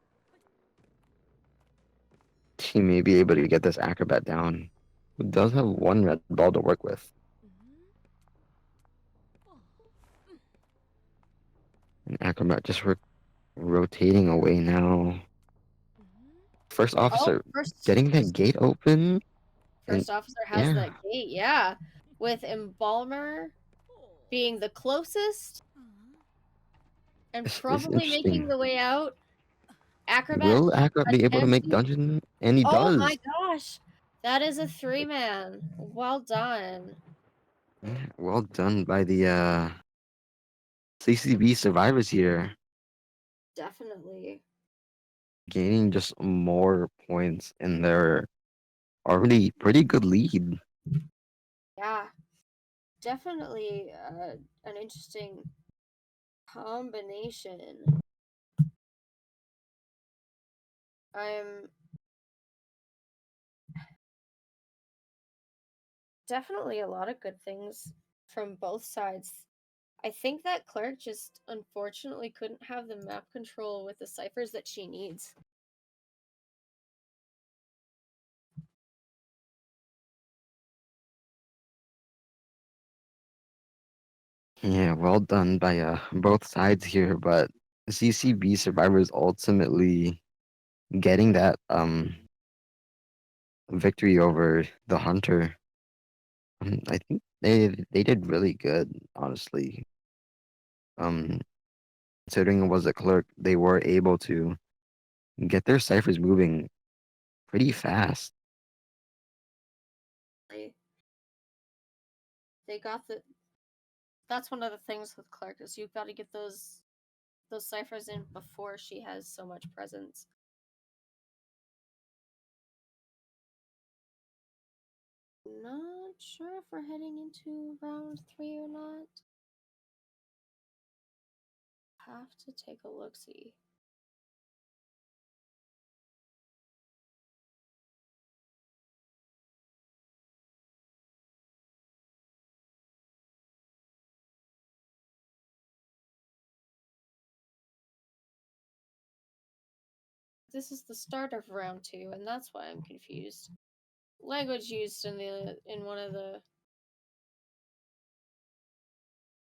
she may be able to get this Acrobat down. Who does have one red ball to work with. Acrobat just rotating away now. First Oh, officer first getting that gate open, and first officer has yeah, that gate, yeah. With Embalmer being the closest and it's probably making interesting. the way out. Acrobat Will Acrobat be able to make attempting. dungeon? And he Oh my does. gosh! That is a 3-man. Well done. Yeah, well done by the CCB survivors here, Definitely. gaining just more points in their already pretty good lead. Yeah. Definitely an interesting combination. I'm definitely a lot of good things from both sides. I think that Clerk just unfortunately couldn't have the map control with the ciphers that she needs. Yeah, well done by both sides here, but CCB survivors ultimately getting that victory over the hunter. I think they did really good, honestly. Um, Considering it was a clerk, they were able to get their ciphers moving pretty fast. They they got the that's one of the things with Clark is you've got to get those ciphers in before she has so much presence. Not sure if we're heading into round 3 or not. Have to take a look see. This is the start of round 2, and that's why I'm confused. Language used in one of the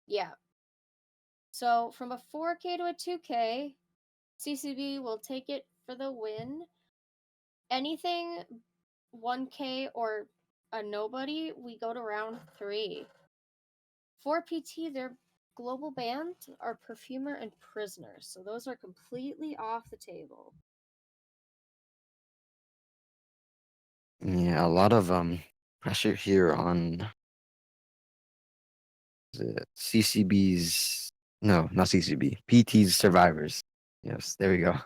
yeah. So from a 4K to a 2K, CCB will take it for the win. Anything 1K or a nobody, we go to round 3. For PT, their global band are Perfumer and Prisoner, so those are completely off the table. Yeah, a lot of pressure here on the CCB's, no, not CCB, PT's survivors. Yes, there we go.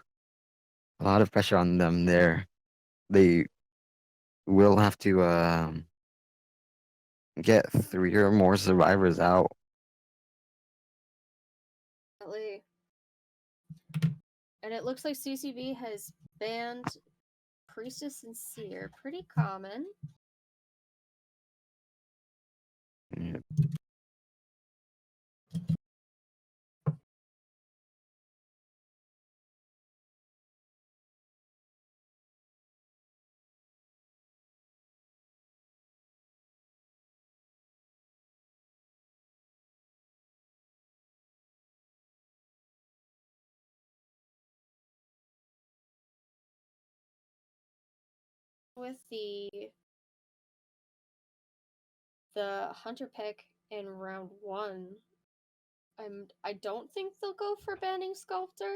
A lot of pressure on them there. They will have to get 3 or more survivors out. And it looks like CCB has banned Priestess and Seer. Pretty common. Yeah, With the Hunter pick in round 1, I don't think they'll go for banning Sculptor.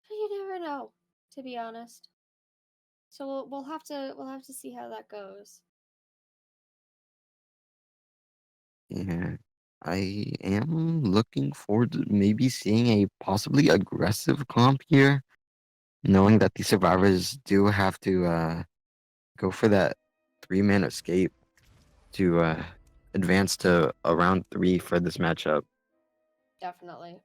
You never know, to be honest. So we'll have to see how that goes. yeah. I am looking forward to maybe seeing a possibly aggressive comp here, knowing that the survivors do have to go for that 3-man escape to advance to a round 3 for this matchup. Definitely.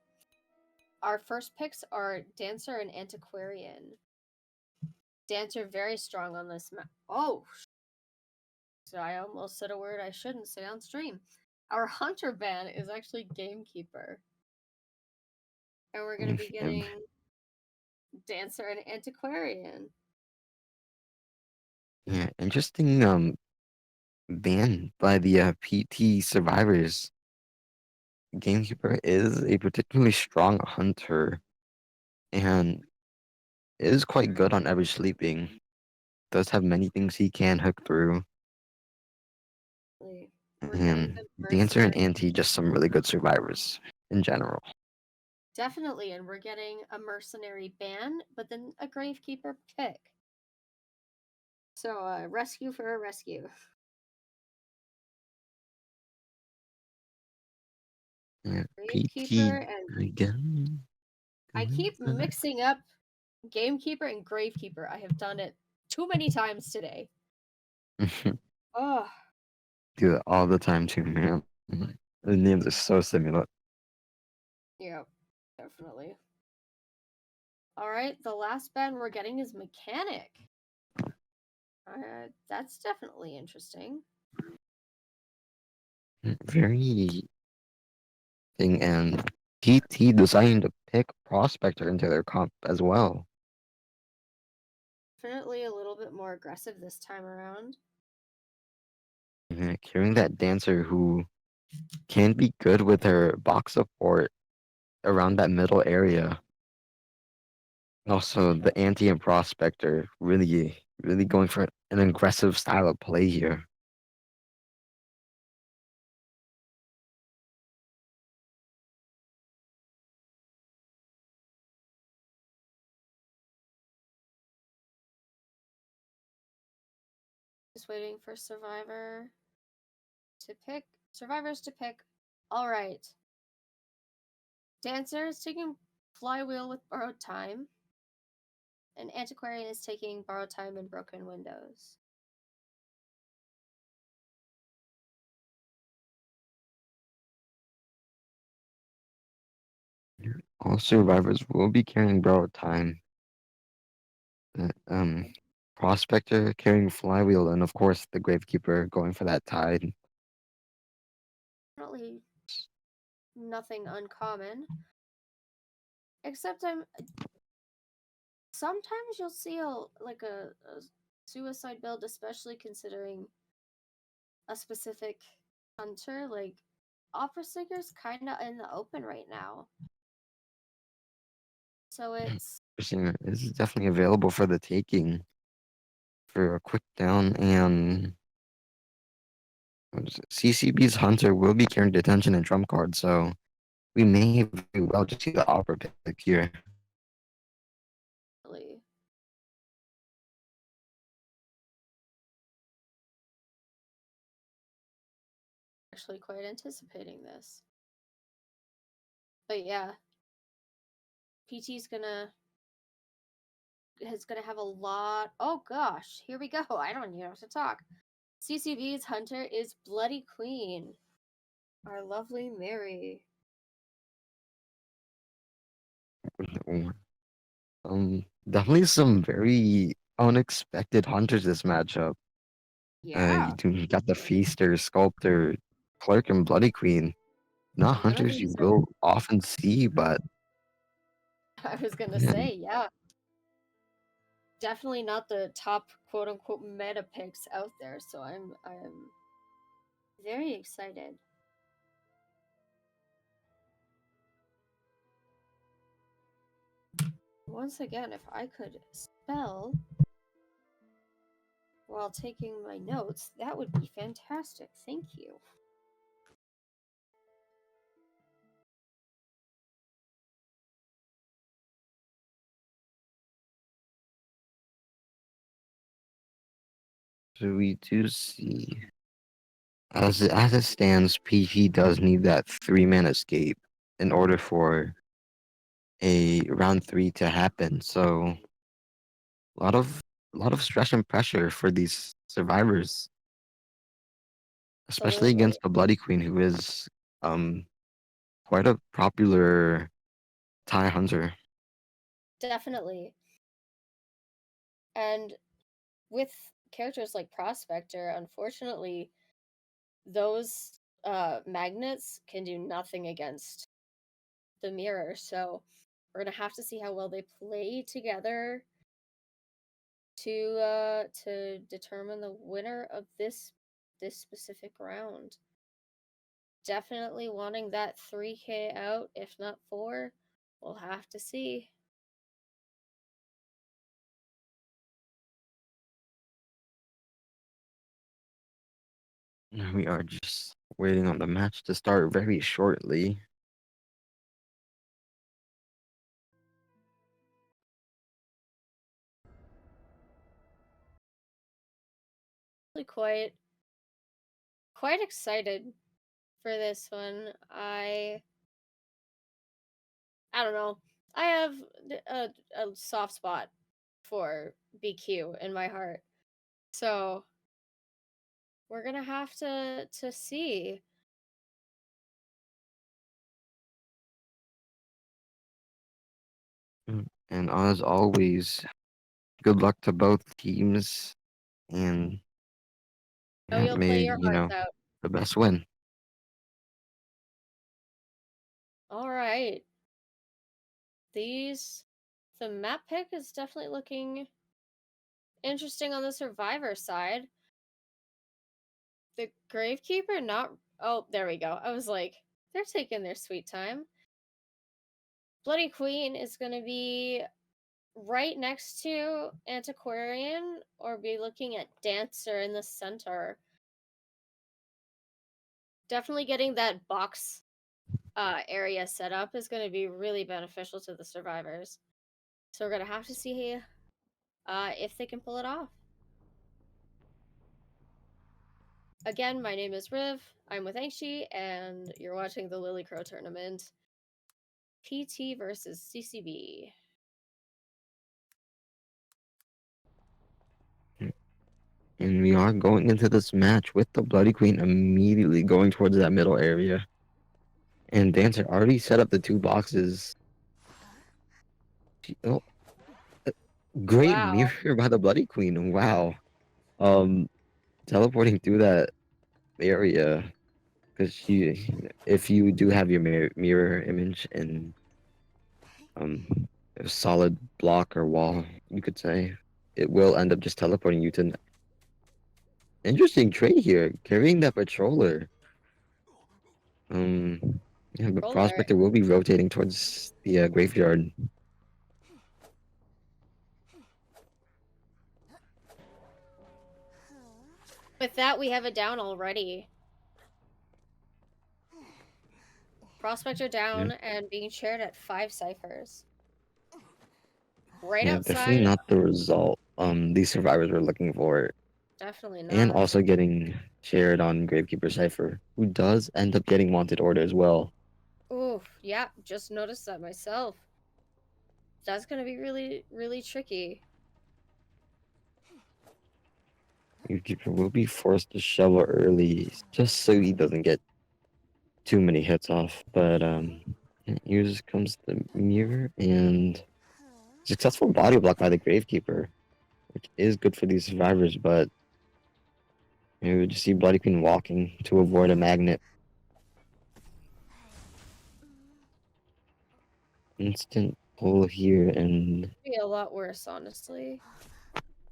Our first picks are Dancer and Antiquarian. Dancer very strong on this map. Oh, so I almost said a word I shouldn't say on stream. Our Hunter ban is actually Gamekeeper. And we're going to be Um, getting Dancer and Antiquarian. Yeah, interesting ban by the PT survivors. Gamekeeper is a particularly strong hunter and is quite good on every sleeping. Does have many things he can hook through. We're getting And the Dancer and mercenary. Anti just some really good survivors in general. Definitely, and we're getting a mercenary ban, but then a gravekeeper pick. So rescue for a rescue. Yeah, Gravekeeper PT and again. I keep mixing up gamekeeper and gravekeeper. I have done it too many times today. Oh, Do that all the time too, man. The names are so similar. yeah, definitely. All right, the last ban we're getting is mechanic. That's definitely interesting. Very thing and PT deciding to pick Prospector into their comp as well. Definitely a little bit more aggressive this time around. Yeah, carrying that Dancer who can be good with her box support around that middle area. Also, the Anti and Prospector really going for an aggressive style of play here. Just waiting for survivors to pick. All right. Dancer is taking flywheel with borrowed time, and Antiquarian is taking borrowed time and broken windows. All survivors will be carrying borrowed time. Um, Prospector carrying Flywheel, and of course the Gravekeeper going for that tide. Definitely nothing uncommon. Except I'm sometimes you'll see a suicide build, especially considering a specific hunter. Like Opera Singer's kind of in the open right now, so it's Interesting. This is definitely available for the taking for a quick down, and CCB's Hunter will be carrying detention and trump card, so we may very well just see the Opera pick here. really actually quite anticipating this. But yeah, PT's gonna have a lot. Oh gosh, here we go. I don't even know what to talk. CCB's hunter is Bloody Queen, our lovely Mary. Definitely some very unexpected hunters this matchup. Yeah, You got the Feaster, Sculptor, Clerk, and Bloody Queen. Not none of hunters you these are. will often see, but I was gonna man, say, yeah, definitely not the top quote unquote meta picks out there. So I'm very excited. Once again, if I could spell while taking my notes, that would be fantastic. Thank you. so we do see as it stands, PG does need that 3-man escape in order for a round 3 to happen. So a lot of stress and pressure for these survivors, especially Absolutely. against the Bloody Queen, who is um quite a popular Thai hunter. Definitely. And with characters like Prospector, unfortunately, those magnets can do nothing against the mirror. So we're gonna have to see how well they play together to determine the winner of this specific round. definitely wanting that 3K out, if not 4. We'll have to see. We are just waiting on the match to start very shortly. Really quite excited for this one. I don't know. I have a soft spot for BQ in my heart. So we're gonna have to see. And as always, good luck to both teams, and Oh, yeah, you'll play may your hearts out. the best win. All right. The map pick is definitely looking interesting on the survivor side. The Gravekeeper not. Oh, there we go. I was like, they're taking their sweet time. Bloody Queen is going to be right next to Antiquarian, or be looking at Dancer in the center. Definitely getting that box area set up is going to be really beneficial to the survivors. So we're going to have to see if they can pull it off. Again, my name is Riv, I'm with Angshi, and you're watching the Lilicrow Tournament. PT versus CCB. And we are going into this match with the Bloody Queen immediately going towards that middle area. And Dancer already set up the 2 boxes. Oh, great Wow. mirror by the Bloody Queen. Wow. Teleporting through that area, because if you do have your mirror image in um a solid block or wall, you could say, it will end up just teleporting you to. Interesting trade here, carrying that patroller. Yeah, but Roller. Prospector will be rotating towards the graveyard. With that, we have it down already. Prospector down and being shared at 5 ciphers. Right Yeah, definitely outside. not the result these survivors were looking for. Definitely And not. also getting shared on Gravekeeper Cypher, who does end up getting Wanted Order as well. Ooh, yeah, just noticed that myself. That's gonna be really, really tricky. Gravekeeper will be forced to shovel early just so he doesn't get too many hits off. But here comes the mirror and successful body block by the Gravekeeper, which is good for these survivors, but you would just see Bloody Queen walking to avoid a magnet. Instant pull here, and Be a lot worse, honestly.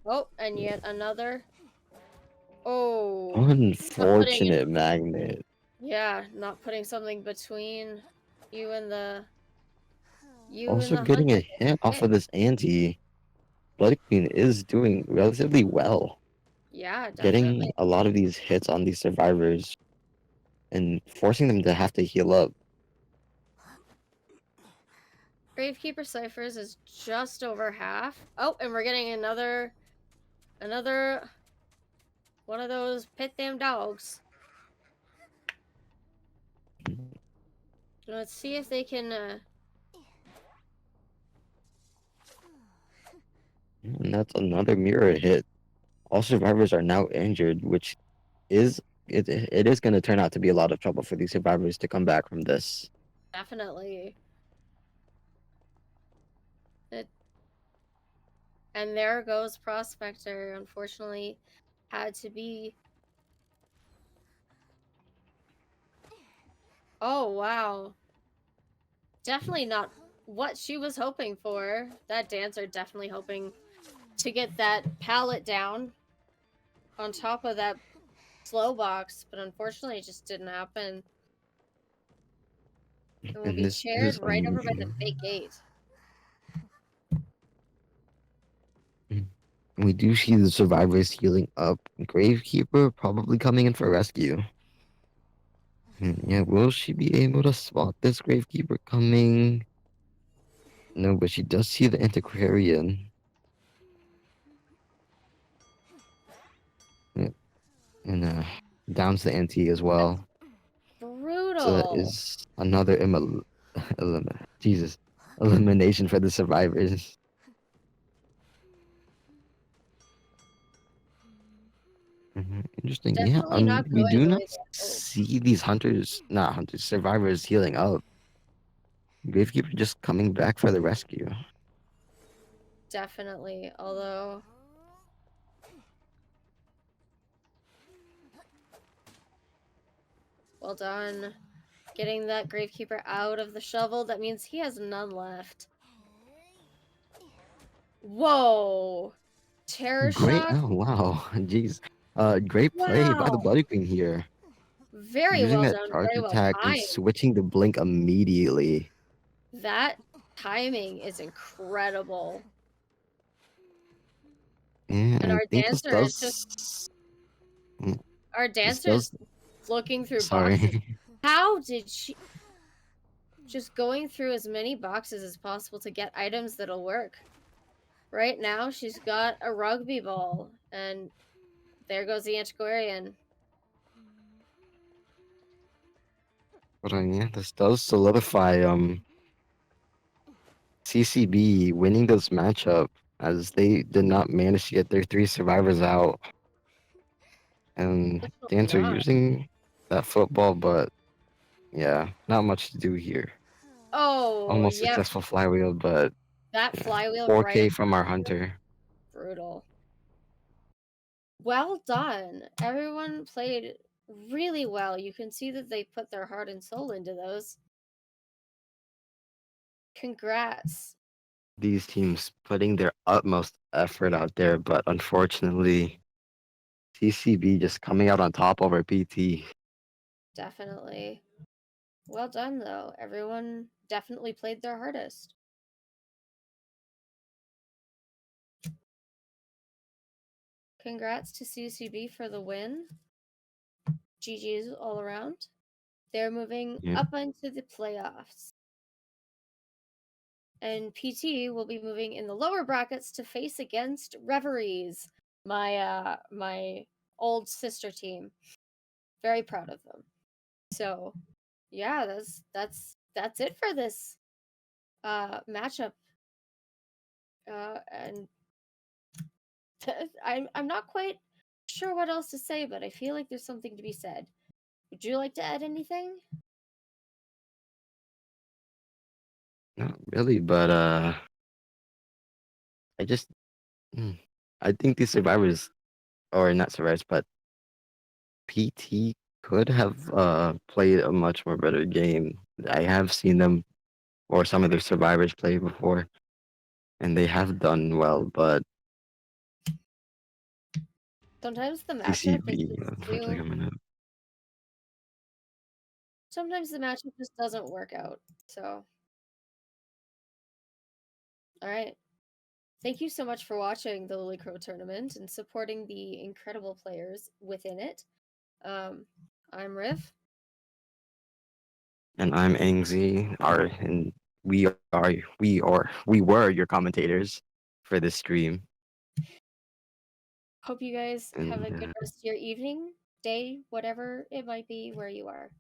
Oh, and yet another. Oh, not putting it. unfortunate magnet. Yeah, not putting something between you and the Also getting hunter. a hit off of this anti. Bloody Queen is doing relatively well, Yeah, getting definitely. a lot of these hits on these survivors and forcing them to have to heal up. Gravekeeper ciphers is just over half. Oh, and we're getting another one of those pit them dogs. Let's see if they can. And that's another mirror hit. All survivors are now injured, which is it is going to turn out to be a lot of trouble for these survivors to come back from this. Definitely. It, and there goes Prospector. Unfortunately, had to be. Oh wow. Definitely not what she was hoping for. That Dancer definitely hoping to get that pallet down on top of that slow box, but unfortunately it just didn't happen. and will And be this chaired is right over by the fake gate. we do see the survivors healing up. Gravekeeper probably coming in for rescue. Yeah, will she be able to spot this Gravekeeper coming? No, but she does see the Antiquarian. Yeah, and downs the Anti as well. So that Brutal. is another Jesus elimination for the survivors. Interesting. Yeah, Definitely not we going do the not way they had hoped. see these not hunters, survivors healing up. Gravekeeper just coming back for the rescue. Definitely, although well done. Getting that Gravekeeper out of the shovel, that means he has none left. Whoa! Terror Great. shock? Oh wow. Jeez. Great play by the Wow! Bloody Queen here. Very Using well that done, charge very well attack and timed. switching the blink immediately. That timing is incredible. Yeah, And I our think dancer is just mm, our this dancer is does looking through boxes. sorry. How did she just going through as many boxes as possible to get items that'll work? Right now, she's got a rugby ball, and there goes the Antiquarian. But yeah, this does solidify CCB winning this matchup as they did not manage to get their 3 survivors out. And Unfortunately Dancer not. using that football, but yeah, not much to do here. Oh, Almost yep. successful flywheel, but That yeah, flywheel right 4K in from our hunter. brutal. Well done. Everyone played really well. You can see that they put their heart and soul into those. Congrats. These teams putting their utmost effort out there, but unfortunately, CCB just coming out on top over PT. Definitely. Well done, though. Everyone definitely played their hardest. Congrats to CCB for the win. GG's all around. They're moving Yeah. up into the playoffs. And PT will be moving in the lower brackets to face against Reveries, my old sister team. Very proud of them. So, yeah, that's it for this matchup. And I'm not quite sure what else to say, but I feel like there's something to be said. Would you like to add anything? Not really, but I just I think these survivors or not survivors, but PT could have played a much more better game. I have seen them or some of their survivors play before, and they have done well, but Sometimes the matchup is CCB just unfortunately too. coming up. Sometimes the matchup just doesn't work out. So, all right. Thank you so much for watching the Lilicrow Tournament and supporting the incredible players within it. I'm Riv. And I'm Angzy, and we were your commentators for this stream. Hope you guys have a And good rest of your evening, day, whatever it might be where you are.